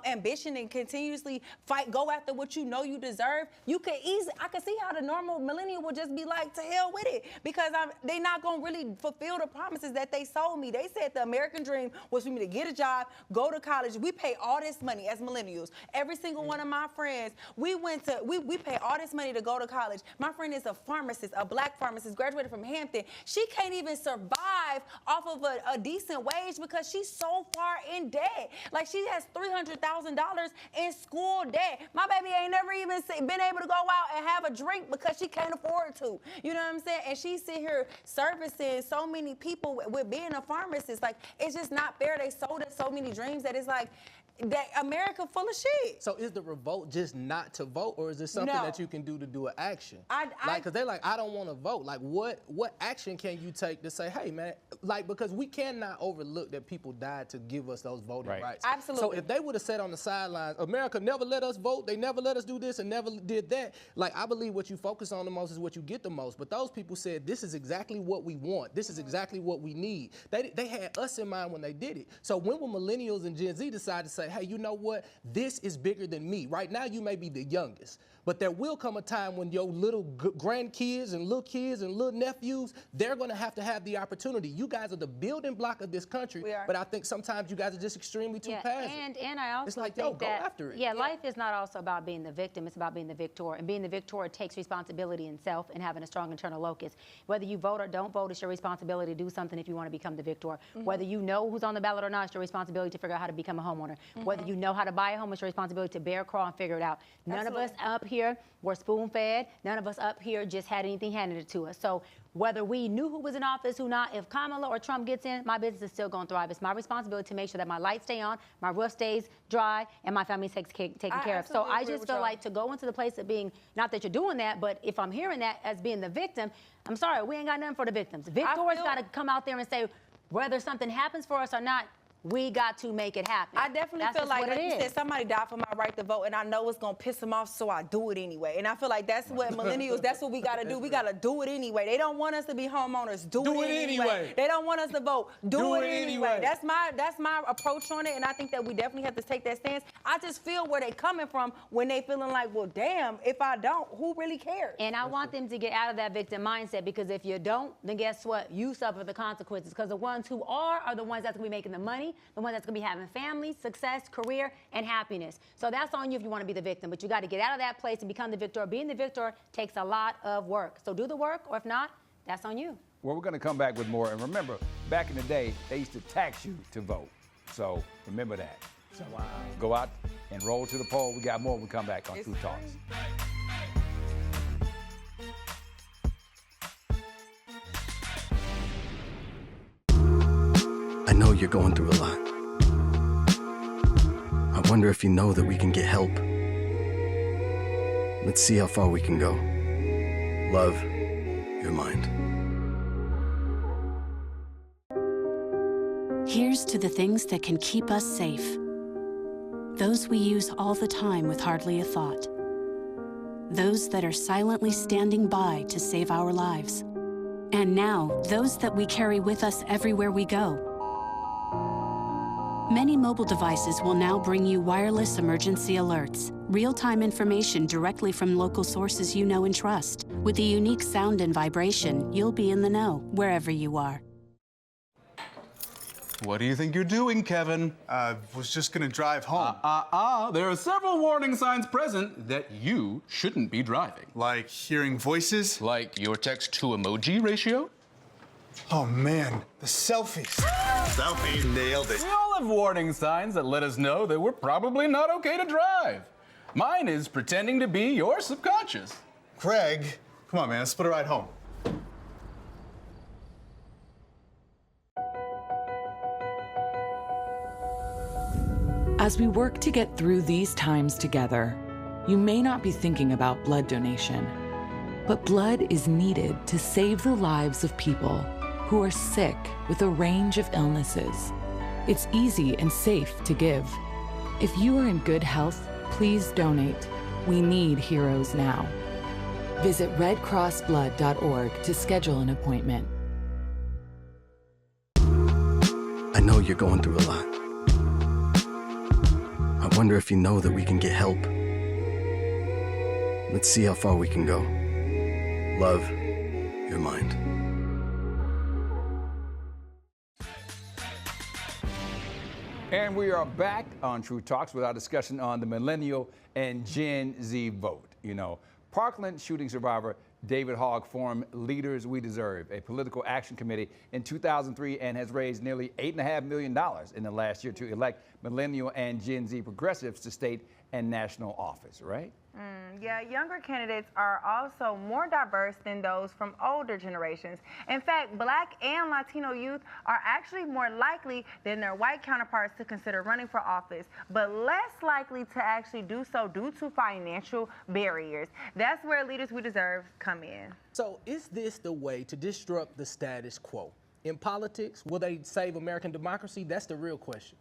ambition and continuously fight, go after what you know you deserve, I can see how the normal millennial would just be like, to hell with it, because they're not gonna really fulfill the promises that they sold me. They said the American dream was for me to get a job, go to college. We pay all this money as millennials. Every single one of my friends, we pay all this money to go to college. My friend is a pharmacist, a black pharmacist, graduated from Hampton. She can't even survive off of a decent wage because she's so far in debt. Like, she has $300,000 in school debt. My baby ain't never even been able to go out and have a drink because she can't afford to. You know what I'm saying? And she sit here servicing so many people with being a pharmacist. Like, it's just not fair. They sold us so many dreams that it's like, that America full of shit. So is the revolt just not to vote, or is it something No. that you can do to do an action? I- Like, because they're like, I don't want to vote. Like, what action can you take to say, hey, man, like, because we cannot overlook that people died to give us those voting Right. rights. Absolutely. So if they would have sat on the sidelines, America never let us vote, they never let us do this and never did that. Like, I believe what you focus on the most is what you get the most. But those people said, this is exactly what we want. This is exactly what we need. They had us in mind when they did it. So when will millennials and Gen Z decide to say, hey, you know what? This is bigger than me. Right now, you may be the youngest, but there will come a time when your little grandkids and little kids and little nephews, they're going to have the opportunity. You guys are the building block of this country, We are. but I think sometimes you guys are just extremely too passive. And I also It's like, think yo, go that after it. life is not also about being the victim. It's about being the victor. And being the victor takes responsibility in self and having a strong internal locus. Whether you vote or don't vote, it's your responsibility to do something if you want to become the victor. Whether you know who's on the ballot or not, it's your responsibility to figure out how to become a homeowner. Whether you know how to buy a home, it's your responsibility to bear, crawl, and figure it out. None of us up here were spoon-fed. None of us up here just had anything handed to us. So whether we knew who was in office, who not, if Kamala or Trump gets in, my business is still going to thrive. It's my responsibility to make sure that my lights stay on, my roof stays dry, and my family taken care of. So absolutely I agree just with feel y'all. like to go into the place of being, not that you're doing that, but if I'm hearing that as being the victim, I'm sorry, we ain't got nothing for the victims. Victors got to come out there and say, whether something happens for us or not, we got to make it happen. I definitely That's feel just like what it you is. said, somebody died for my right to vote, and I know it's gonna piss them off, so I do it anyway. And I feel like that's what millennials, that's what we gotta do. We gotta do it anyway. They don't want us to be homeowners. Do it anyway. They don't want us to vote. Do it anyway. That's my approach on it, and I think that we definitely have to take that stance. I just feel where they coming from when they feeling like, well, damn, if I don't, who really cares? And I want them to get out of that victim mindset, because if you don't, then guess what? You suffer the consequences, because the ones who are the ones that's gonna be making the money, the ones that's gonna be having family, success, career, and happiness. So that's on you if you want to be the victim, but you got to get out of that place and become the victor. Being the victor takes a lot of work. So do the work, or if not, that's on you. Well, we're going to come back with more. And remember, back in the day, they used to tax you to vote. So remember that. So go out and roll to the poll. We got more when we come back on Truth Talks. I know you're going through a lot. I wonder if you know that we can get help. Let's see how far we can go. Love, your mind. Here's to the things that can keep us safe. Those we use all the time with hardly a thought. Those that are silently standing by to save our lives. And now, those that we carry with us everywhere we go. Many mobile devices will now bring you wireless emergency alerts, real-time information directly from local sources you know and trust. With the unique sound and vibration, you'll be in the know wherever you are. What do you think you're doing, Kevin? Was just gonna drive home. There are several warning signs present that you shouldn't be driving. Like hearing voices. Like your text-to-emoji ratio? Oh man, the selfies. Selfie. Nailed it. We all have warning signs that let us know that we're probably not okay to drive. Mine is pretending to be your subconscious. Craig, come on man, let's split a ride home. As we work to get through these times together, you may not be thinking about blood donation, but blood is needed to save the lives of people who are sick with a range of illnesses. It's easy and safe to give. If you are in good health, please donate. We need heroes now. Visit redcrossblood.org to schedule an appointment. I know you're going through a lot. I wonder if you know that we can get help. Let's see how far we can go. Love, your mind. And we are back on True Talks with our discussion on the millennial and Gen Z vote. You know, Parkland shooting survivor David Hogg formed Leaders We Deserve, a political action committee in 2003, and has raised nearly $8.5 million in the last year to elect millennial and Gen Z progressives to state and national office, right? Yeah, younger candidates are also more diverse than those from older generations. In fact, Black and Latino youth are actually more likely than their white counterparts to consider running for office, but less likely to actually do so due to financial barriers. That's where Leaders We Deserve come in. So is this the way to disrupt the status quo? In politics, will they save American democracy? That's the real question.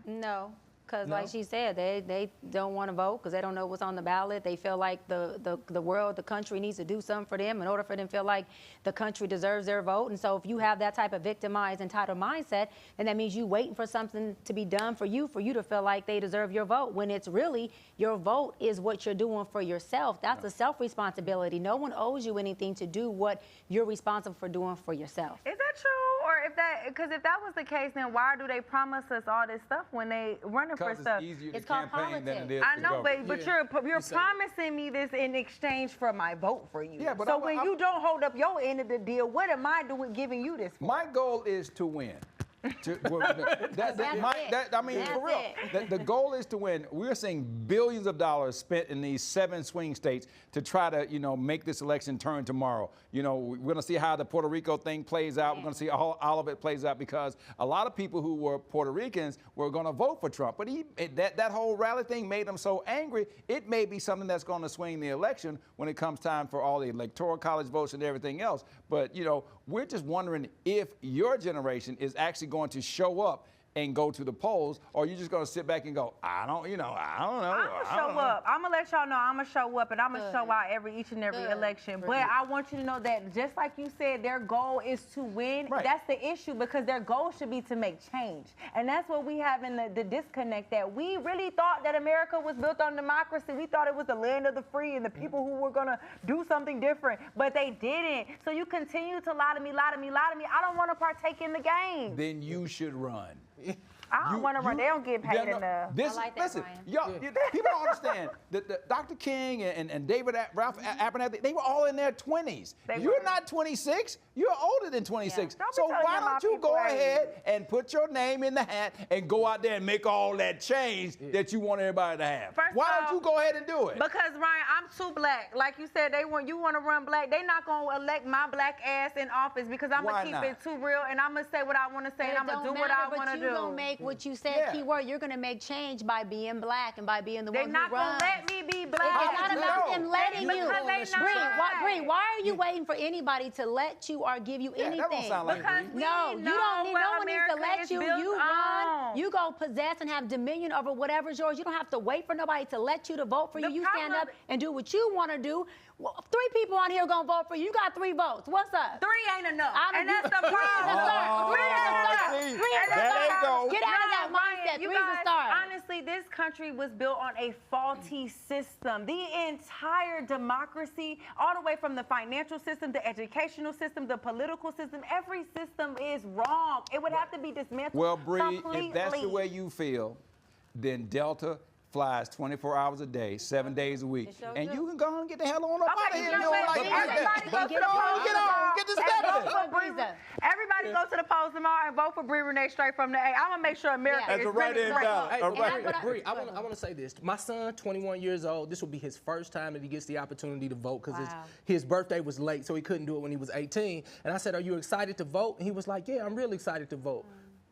No. Because No? like she said, they don't want to vote because they don't know what's on the ballot. They feel like the world, the country needs to do something for them in order for them to feel like the country deserves their vote. And so if you have that type of victimized, entitled mindset, then that means you waiting for something to be done for you to feel like they deserve your vote, when it's really your vote is what you're doing for yourself. That's a self-responsibility. No one owes you anything to do what you're responsible for doing for yourself. Is that true? Or because if that was the case, then why do they promise us all this stuff when they running for Because stuff? it's easier It's to called campaign than it is I to know, govern. but you're promising me this in exchange for my vote for you. Yeah, but so when you don't hold up your end of the deal, what am I doing giving you this for? My goal is to win. I mean, That's for real. The goal is to win. We're seeing billions of dollars spent in these 7 swing states to try to, make this election turn tomorrow. We're going to see how the Puerto Rico thing plays out. We're going to see how all of it plays out because a lot of people who were Puerto Ricans were going to vote for Trump. But that whole rally thing made them so angry. It may be something that's going to swing the election when it comes time for all the electoral college votes and everything else. But, we're just wondering if your generation is actually going to show up and go to the polls, or you're just gonna sit back and go, I don't know. I'm gonna show up. I'm gonna let y'all know I'm gonna show up, and I'm gonna show out each and every election. But I want you to know that just like you said, their goal is to win. Right. That's the issue, because their goal should be to make change. And that's what we have in the disconnect, that we really thought that America was built on democracy. We thought it was the land of the free and the people who were gonna do something different, but they didn't. So you continue to lie to me. I don't wanna partake in the game. Then you should run. I don't want to run. They don't get paid enough. I like that, Listen, Brian. y'all, people don't understand that Dr. King and David Ralph Abernathy, they were all in their 20s. You're not 26. You're older than 26. Don't be So telling why them my don't you people go age. ahead and put your name in the hat and go out there and make all that change that you want everybody to have? First Why of don't all, you go ahead and do it? Because Ryan, I'm too black. Like you said, you want to run black. They not gonna elect my black ass in office because I'm Why gonna keep not? it too real and I'm gonna say what I want to say and I'm gonna do what I want to do. But you're gonna make what you said Yeah. keyword. You're gonna make change by being black and by being the They're one not who gonna runs. let me be black. It's not about them letting you. Because they not Bree, black. why are you waiting for anybody to let you or give you anything? that don't sound like Because Bree. No, we you know don't need. what No one needs to America let is you. built You on. run. You go possess and have dominion over whatever's yours. You don't have to wait for nobody to let you to vote for you. The You stand problem- up and do what you want to do. Well, 3 people on here gonna vote for you. You got 3 votes. What's up? 3 ain't enough. I don't And that's the do- problem. Three is a start. Three is a start. see, Three is a there they start. go. Get out of that No, Ryan, mindset. you 3 is a guys, start. honestly, this country was built on a faulty system. The entire democracy, all the way from the financial system, the educational system, the political system, every system is wrong. It would have to be dismantled Well, Bree, completely. if that's the way you feel, then Delta flies 24 hours a day, 7 days a week. sure And do. you can go and get the hell on up out of Okay, here. you know You don't what? like Everybody that. go to the Get polls on, get on, tomorrow get this and together. vote for Bree. Everybody go to the polls tomorrow and vote for Bree Renee straight from the A. I'm gonna make sure America Yeah. is As a really write-in great. ballot. Hey, All Bree, right. Bree, I want to say this. My son, 21 years old, this will be his first time that he gets the opportunity to vote because Wow. his birthday was late, so he couldn't do it when he was 18. And I said, are you excited to vote? And he was like, yeah, I'm really excited to vote.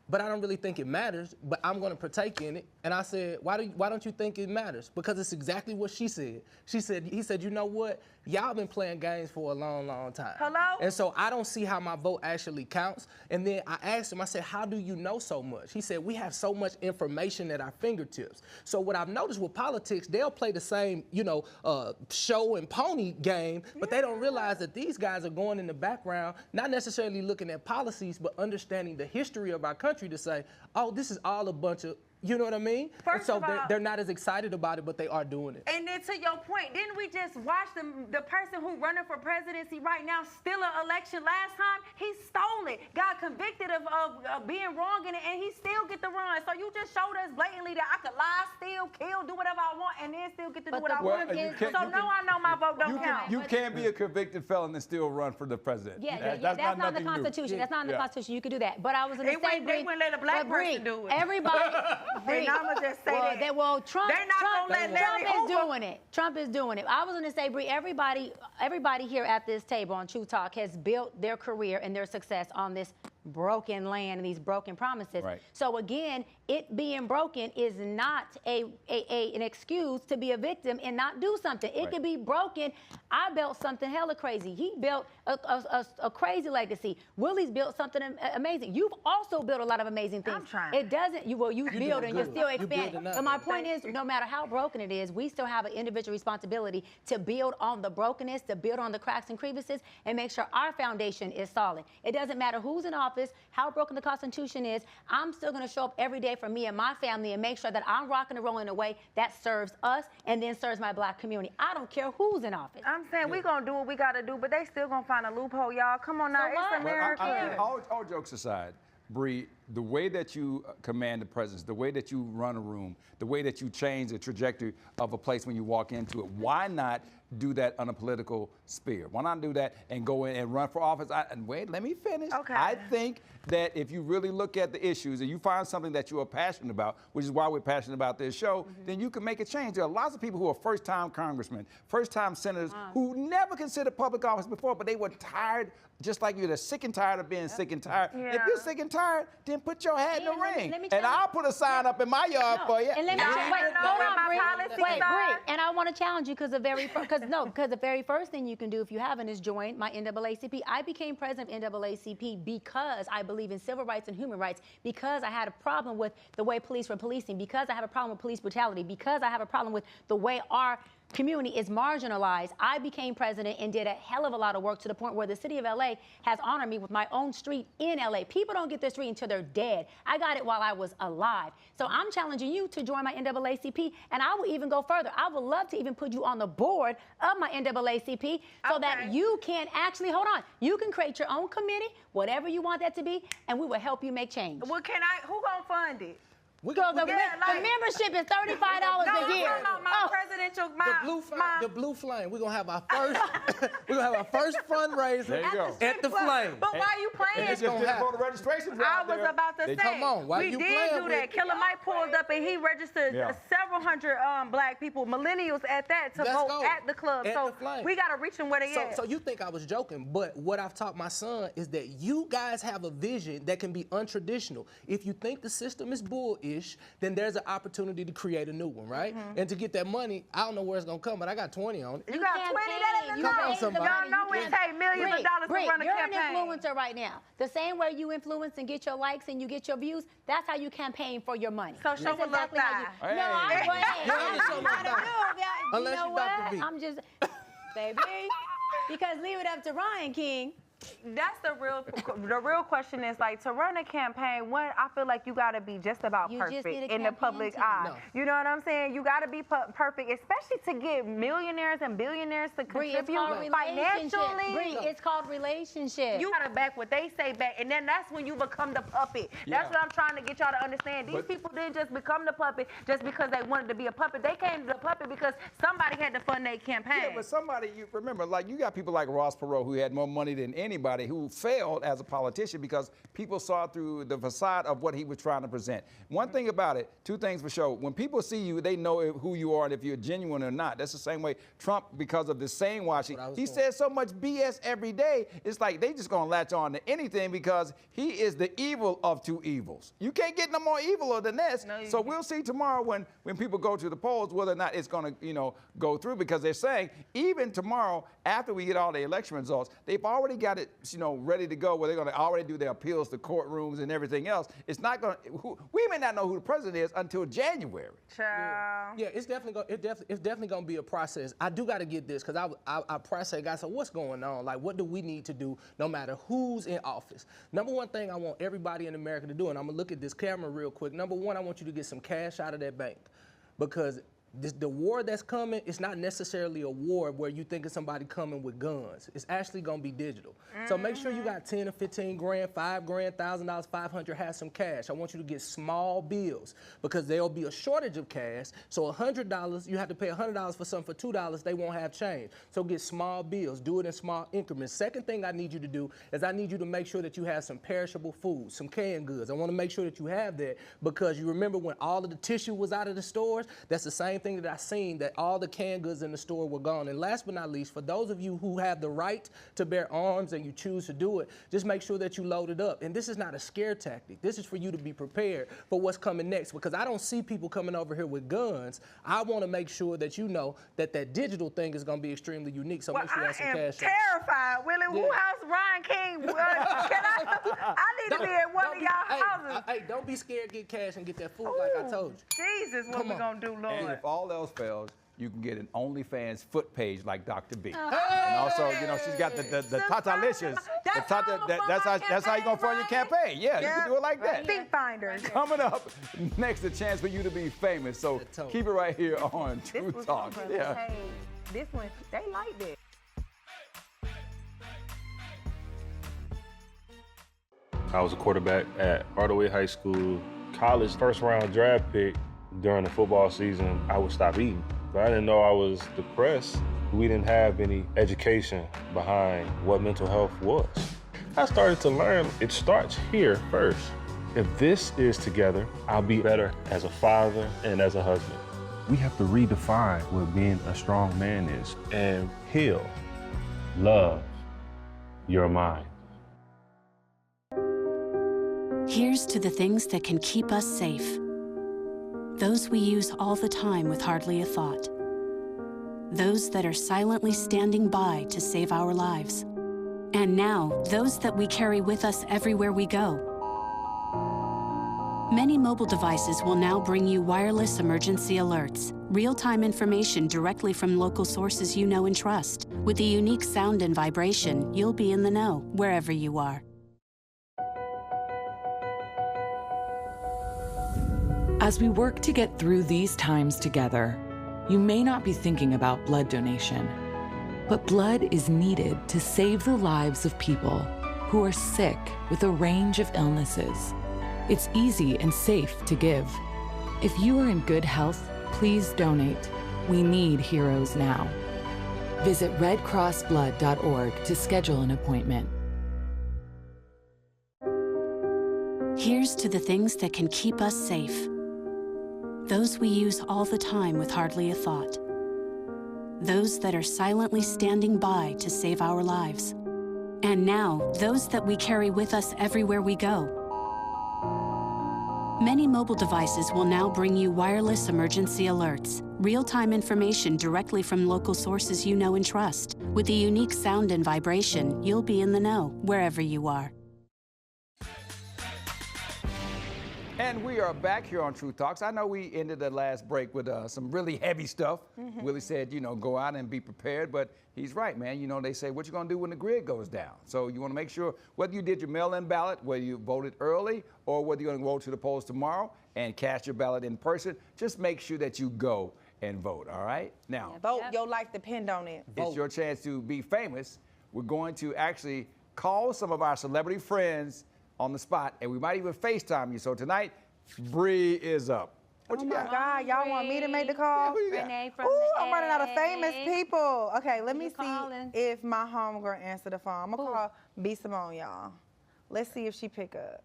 But I don't really think it matters, but I'm going to partake in it. And I said, why don't you think it matters? Because it's exactly what she said. He said, you know what? Y'all been playing games for a long, long time. Hello? And so I don't see how my vote actually counts. And then I asked him, I said, how do you know so much? He said, we have so much information at our fingertips. So what I've noticed with politics, they'll play the same, show and pony game, but they don't realize that these guys are going in the background, not necessarily looking at policies, but understanding the history of our country to say, oh, this is all a bunch of, you know what I mean? First and so of all- they're not as excited about it, but they are doing it. And then to your point, didn't we just watch the person who running for presidency right now steal an election last time? He stole it, got convicted of being wrong in it, and he still get the run. So you just showed us blatantly that I could lie, steal, kill, do whatever I want, and then still get to do But what the I point want. is- you can't- So you no, I know my vote don't count. You can't be a convicted felon and still run for the president. Yeah, that's not in the nothing new. Constitution. That's not in the Yeah. Constitution. You could do that. But I was going to They say, wouldn't let a black but Bree, person do it. Everybody, And I'ma just say that. Trump, They're not gonna let Larry Trump is Hoover- doing it. Trump is doing it. I was going to say, Bree, everybody here at this table on True Talk has built their career and their success on this broken land and these broken promises. Right. So again, it being broken is not an excuse to be a victim and not do something. It could be broken. I built something hella crazy. He built a crazy legacy. Willie's built something amazing. You've also built a lot of amazing things. I'm trying. It doesn't, you build and you're still expanding. building up. But my point is, no matter how broken it is, we still have an individual responsibility to build on the brokenness, to build on the cracks and crevices, and make sure our foundation is solid. It doesn't matter who's in office, how broken the Constitution is. I'm still going to show up every day for me and my family and make sure that I'm rocking and rolling in a way that serves us and then serves my black community. I don't care who's in office. I'm saying we gonna do what we gotta do, but they still gonna find a loophole, y'all. Come on now, So what? it's America. All jokes aside, Bree, the way that you command the presence, the way that you run a room, the way that you change the trajectory of a place when you walk into it, why not do that on a political sphere? Why not do that and go in and run for office? And wait, let me finish. Okay. I think that if you really look at the issues and you find something that you are passionate about, which is why we're passionate about this show, then you can make a change. There are lots of people who are first-time congressmen, first-time senators who never considered public office before, but they were tired, just like you. They're sick and tired of being sick and tired. Yeah. If you're sick and tired, then put your hat in the And let me- ring. let me And tell you- I'll put a sign up in my yard for you. And let me Y'all wait, wanna know hold where on, my Bree. policies Wait, are? Bree. And I want to challenge you because the very first thing you can do if you haven't is join my NAACP. I became president of NAACP because I believe in civil rights and human rights, because I had a problem with the way police were policing, because I have a problem with police brutality, because I have a problem with the way our community is marginalized. I became president and did a hell of a lot of work to the point where the city of LA has honored me with my own street in LA. People don't get their street until they're dead. I got it while I was alive. So I'm challenging you to join my NAACP, and I will even go further. I would love to even put you on the board of my NAACP so that you can actually, hold on, you can create your own committee, whatever you want that to be, and we will help you make change. Well, who gonna fund it? The membership is $35 a year. My presidential, the blue flame. We're gonna have our first fundraiser There you go. at the flame. But why you playing? It's gonna happen. For the registration I was about to say, Come on, why we you did playing do that. with- Killer Mike pulled up and he registered Yeah. several hundred black people, millennials at that, to Let's vote go. at the club. At So the flame. we gotta reach them where they at. So you think I was joking, but what I've taught my son is that you guys have a vision that can be untraditional. If you think the system is bullish, then there's an opportunity to create a new one, right? And to get that money, I don't know where it's gonna come, but I got 20 on it. You got 20, that is You enough. Come on, raise the somebody. Y'all know it take millions of dollars to run a you're campaign. an influencer right now. The same way you influence and get your likes and you get your views, that's how you campaign for your money. So show That's a little exactly how you. thigh. No, I'm Hey. hey, You only show a little thigh. you Unless know you what? Dr. V. I'm just, baby, because leave it up to Ryan King. That's the real question is like to run a campaign. One, I feel like you gotta be just about You just perfect need a in the campaign public team. eye. No. You know what I'm saying? You gotta be perfect, especially to get millionaires and billionaires to Bree, it's contribute called relationship. financially. Bree, it's called relationship. You gotta back what they say back, and then that's when you become the puppet. Yeah. That's what I'm trying to get y'all to understand. These But- people didn't just become the puppet just because they wanted to be a puppet. They came to the puppet because somebody had to fund their campaign. Yeah, but somebody, you remember, like you got people like Ross Perot who had more money than anybody who failed as a politician because people saw through the facade of what he was trying to present. One thing about it, two things for sure. When people see you, they know who you are and if you're genuine or not. That's the same way Trump, because of the same washing, he says so much BS every day. It's like they just gonna latch on to anything because he is the evil of two evils. You can't get no more eviler than this. No, you So can't. we'll see tomorrow when people go to the polls whether or not it's gonna, go through because they're saying even tomorrow after we get all the election results, they've already got it, ready to go where they're gonna already do their appeals to courtrooms and everything else. It's not gonna. We may not know who the president is until January. Child. Yeah, it's definitely gonna be a process. I do gotta get this because I press it, guys. So what's going on? Like, what do we need to do, no matter who's in office? Number one thing I want everybody in America to do, and I'm gonna look at this camera real quick. Number one, I want you to get some cash out of that bank, because The war that's coming, it's not necessarily a war where you think of somebody coming with guns. It's actually gonna be digital. So make sure you got 10 or 15 grand, 5 grand, $1,000, 500, have some cash. I want you to get small bills because there'll be a shortage of cash. So $100, you have to pay $100 for something for $2, they won't have change. So get small bills, do it in small increments. Second thing I need you to do is I need you to make sure that you have some perishable food, some canned goods. I wanna make sure that you have that because you remember when all of the tissue was out of the stores, that's the same thing that I seen, that all the canned goods in the store were gone. And last but not least, for those of you who have the right to bear arms and you choose to do it, just make sure that you load it up. And this is not a scare tactic. This is for you to be prepared for what's coming next because I don't see people coming over here with guns. I want to make sure that you know that that digital thing is going to be extremely unique. So make sure you have some cash. I am terrified, Willie. Who house Ryan King? I need to be at one of y'all houses. Hey, don't be scared. Get cash and get that food like I told you. Jesus, what we gonna do, Lord? And if all else fails, you can get an OnlyFans foot page like Dr. B. And also, you know, she's got the Tatalicious. That's how you're gonna fund your campaign. Yeah, you can do it like that. Feet finders. Coming up next, a chance for you to be famous. So keep it right here on Truth Talk. Yeah. Hey, this one, they like that. I was a quarterback at Hardaway High School. College first round draft pick. During the football season, I would stop eating. But I didn't know I was depressed. We didn't have any education behind what mental health was. I started to learn it starts here first. If this is together, I'll be better as a father and as a husband. We have to redefine what being a strong man is and heal, love your mind. Here's to the things that can keep us safe. Those we use all the time with hardly a thought. Those that are silently standing by to save our lives. And now, those that we carry with us everywhere we go. Many mobile devices will now bring you wireless emergency alerts, real-time information directly from local sources you know and trust. With the unique sound and vibration, you'll be in the know, wherever you are. As we work to get through these times together, you may not be thinking about blood donation, but blood is needed to save the lives of people who are sick with a range of illnesses. It's easy and safe to give. If you are in good health, please donate. We need heroes now. Visit redcrossblood.org to schedule an appointment. Here's to the things that can keep us safe. Those we use all the time with hardly a thought. Those that are silently standing by to save our lives. And now, those that we carry with us everywhere we go. Many mobile devices will now bring you wireless emergency alerts, real-time information directly from local sources you know and trust. With the unique sound and vibration, you'll be in the know, wherever you are. And we are back here on Truth Talks. I know we ended the last break with some really heavy stuff. Willie said, you know, go out and be prepared, but he's right, man. You know, they say, what you gonna do when the grid goes down? So you wanna make sure, whether you did your mail-in ballot, whether you voted early, or whether you're gonna go to the polls tomorrow and cast your ballot in person, just make sure that you go and vote, all right? Now, Vote, your life depend on it. it's your chance to be famous. We're going to actually call some of our celebrity friends on the spot, and we might even FaceTime you. So tonight, Bree is up. What you got? Oh my God, y'all want me to make the call? Yeah, who you got? Renee from Ooh, the I'm running out of famous A. people. Okay, let me see calling? if my homegirl answer the phone. I'm gonna call B. Simone, y'all. Let's see if she pick up.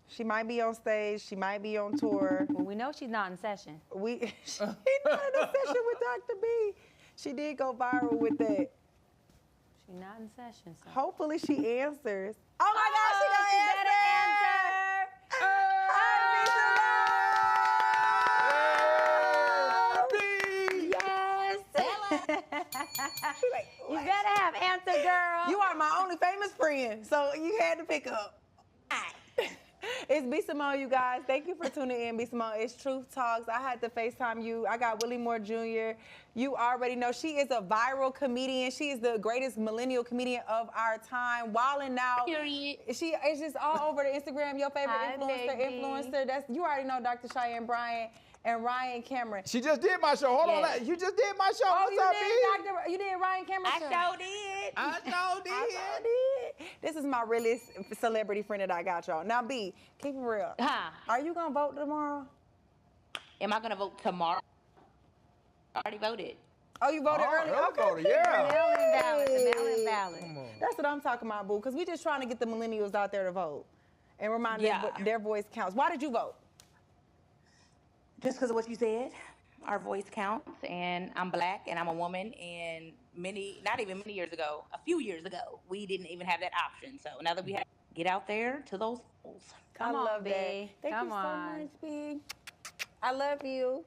She might be on stage. She might be on tour. Well, we know she's not in session. She's not in a session with Dr. B. She did go viral with that. She's not in session. So. Hopefully she answers. Oh my God, she gonna You better have answer, girl. You are my only famous friend, so you had to pick up. It's B. Simone, you guys. Thank you for tuning in, B. Simone. It's Truth Talks. I had to FaceTime you. I got Willie Moore Jr. You already know she is a viral comedian. She is the greatest millennial comedian of our time. Wildin' Out. Period. She is just all over the Instagram. Your favorite Hi, baby. influencer. That's you already know Dr. Cheyenne Bryant and Ryan Cameron. She just did my show. Hold on. You just did my show. Oh, What's up, B? you did Ryan Cameron show. I sure did. I sure did. I sure did. This is my realest celebrity friend that I got, y'all. Now, B, keep it real. Huh. Are you gonna vote tomorrow? Am I gonna vote tomorrow? I already voted. Oh, you voted early? early Okay. voted, yeah. Mail-in ballot, the mail-in ballot. That's what I'm talking about, boo, because we just trying to get the millennials out there to vote and remind them their voice counts. Why did you vote? Just because of what you said. Our voice counts, and I'm black, and I'm a woman, and not even many years ago, a few years ago, we didn't even have that option. So now that we have to get out there to those polls. Come I on, love B. that. Thank Come you on. so much, B. I love you.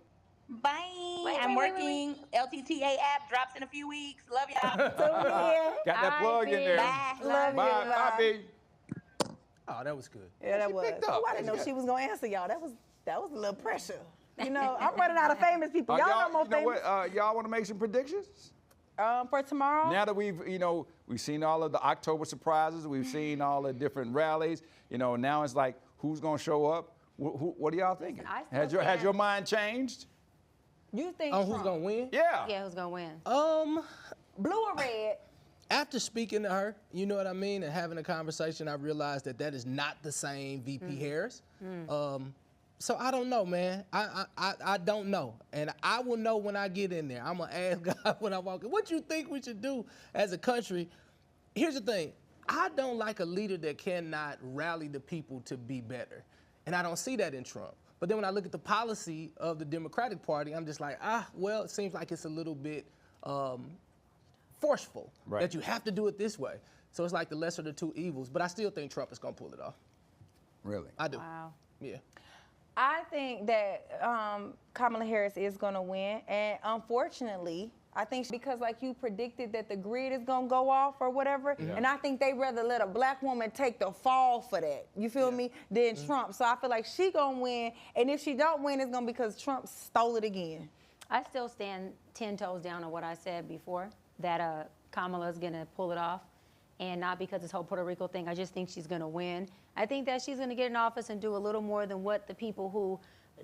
Bye. I'm working. LTTA app drops in a few weeks. Love y'all. Got that plug in there. Bye. Love Bye. you. Bye, B. Oh, that was good. Yeah, that was. picked up. Oh, I didn't know she was gonna answer y'all. That was a little pressure. You know, I'm running out of famous people. Y'all know more you know famous. what? Y'all want to make some predictions? For tomorrow. Now that we've seen all of the October surprises, we've seen all the different rallies. Now it's like, who's gonna show up? What are y'all thinking? I still Has your mind changed? You think Who's Trump? gonna win? Yeah. Yeah, who's gonna win? Blue or red? After speaking to her, you know what I mean, and having a conversation, I realized that is not the same VP Harris. So I don't know, man. I don't know. And I will know when I get in there. I'm going to ask God when I walk in, what you think we should do as a country? Here's the thing. I don't like a leader that cannot rally the people to be better. And I don't see that in Trump. But then when I look at the policy of the Democratic Party, I'm just like, well, it seems like it's a little bit forceful that you have to do it this way. So it's like the lesser of the two evils. But I still think Trump is going to pull it off. Really? I do. Wow. Yeah. I think that Kamala Harris is going to win. And unfortunately, I think because like you predicted that the grid is going to go off or whatever, and I think they rather let a black woman take the fall for that, you feel me, than Trump. So I feel like she going to win. And if she don't win, it's going to be because Trump stole it again. I still stand 10 toes down on what I said before, that Kamala's going to pull it off. And not because this whole Puerto Rico thing, I just think she's going to win. I think that she's going to get in office and do a little more than what the people who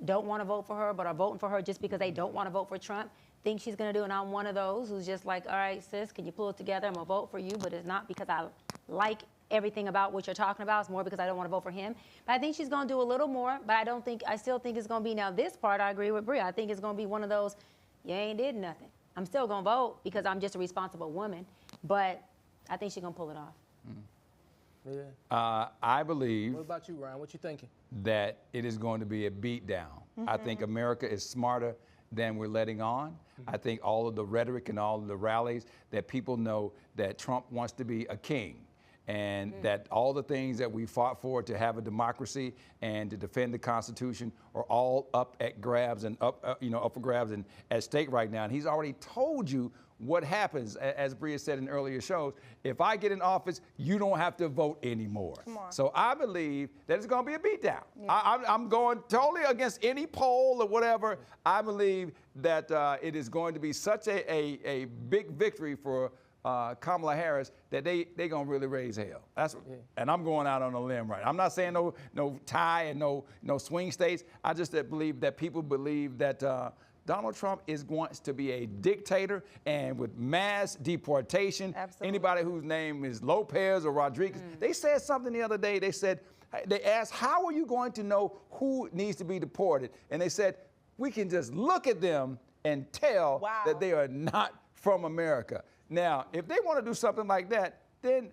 don't want to vote for her but are voting for her just because they don't want to vote for Trump think she's going to do. And I'm one of those who's just like, all right, sis, can you pull it together? I'm going to vote for you, but it's not because I like everything about what you're talking about. It's more because I don't want to vote for him. But I think she's going to do a little more, but I still think it's going to be, now this part I agree with Bria. I think it's going to be one of those, you ain't did nothing. I'm still going to vote because I'm just a responsible woman, but I think she's going to pull it off. Yeah. I believe What about you, Ryan? What you thinking? that it is going to be a beatdown. I think America is smarter than we're letting on. I think all of the rhetoric and all of the rallies that people know that Trump wants to be a king, and that all the things that we fought for to have a democracy and to defend the Constitution are all up at grabs and up for grabs and at stake right now. And he's already told you what happens, as Bria said in earlier shows. If I get in office, you don't have to vote anymore. So I believe that it's going to be a beatdown. I'm going totally against any poll or whatever. I believe that it is going to be such a big victory for Kamala Harris that they going to really raise hell. And I'm going out on a limb right. I'm not saying no tie and no swing states. I just believe that people believe that Donald Trump wants to be a dictator, and with mass deportation, anybody whose name is Lopez or Rodriguez, they said something the other day. They asked, how are you going to know who needs to be deported? And they said, we can just look at them and tell that they are not from America. Now, if they want to do something like that, then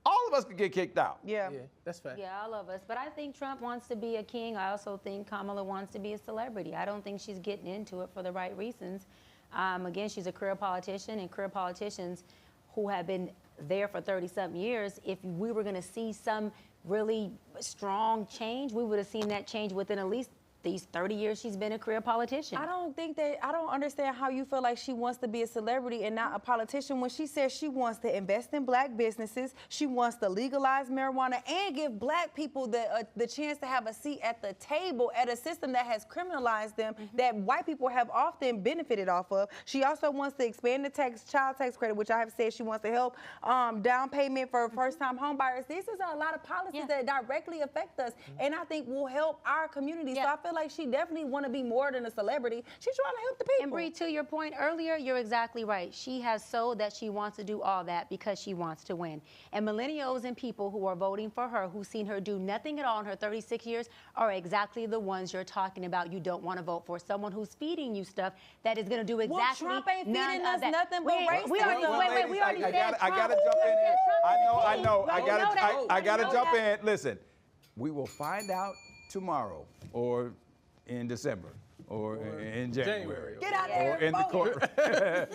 all of us could get kicked out. Yeah, that's fair. Yeah, all of us. But I think Trump wants to be a king. I also think Kamala wants to be a celebrity. I don't think she's getting into it for the right reasons. Again, she's a career politician, and career politicians who have been there for 30-something years, if we were going to see some really strong change, we would have seen that change within at least these 30 years she's been a career politician. I don't understand how you feel like she wants to be a celebrity and not a politician when she says she wants to invest in black businesses, she wants to legalize marijuana and give black people the chance to have a seat at the table at a system that has criminalized them, that white people have often benefited off of. She also wants to expand the child tax credit, which I have said she wants to help down payment for first-time home buyers. This is a lot of policies that directly affect us, and I think will help our community. So I feel like she definitely want to be more than a celebrity. She's trying to help the people. And Bree, to your point earlier, you're exactly right. She has sold that she wants to do all that because she wants to win. And millennials and people who are voting for her, who've seen her do nothing at all in her 36 years, are exactly the ones you're talking about you don't want to vote for. Someone who's feeding you stuff that is going to do exactly Trump ain't feeding us that. nothing but racism. We already said I gotta Trump. jump in here. I know. I gotta know jump that. in. Listen, we will find out tomorrow or in December or in January. Get out or there in the courtroom.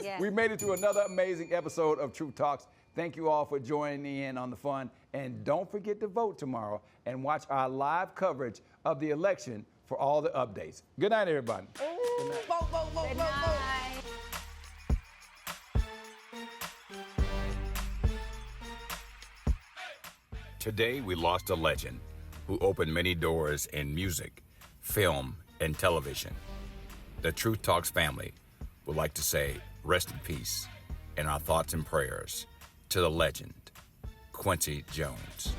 Yeah. We made it to another amazing episode of Truth Talks. Thank you all for joining in on the fun. And don't forget to vote tomorrow and watch our live coverage of the election for all the updates. Good night, everybody. Vote, vote, vote, Good vote, vote. night. Today, we lost a legend who opened many doors in music, film, and television. The Truth Talks family would like to say rest in peace and our thoughts and prayers to the legend, Quincy Jones.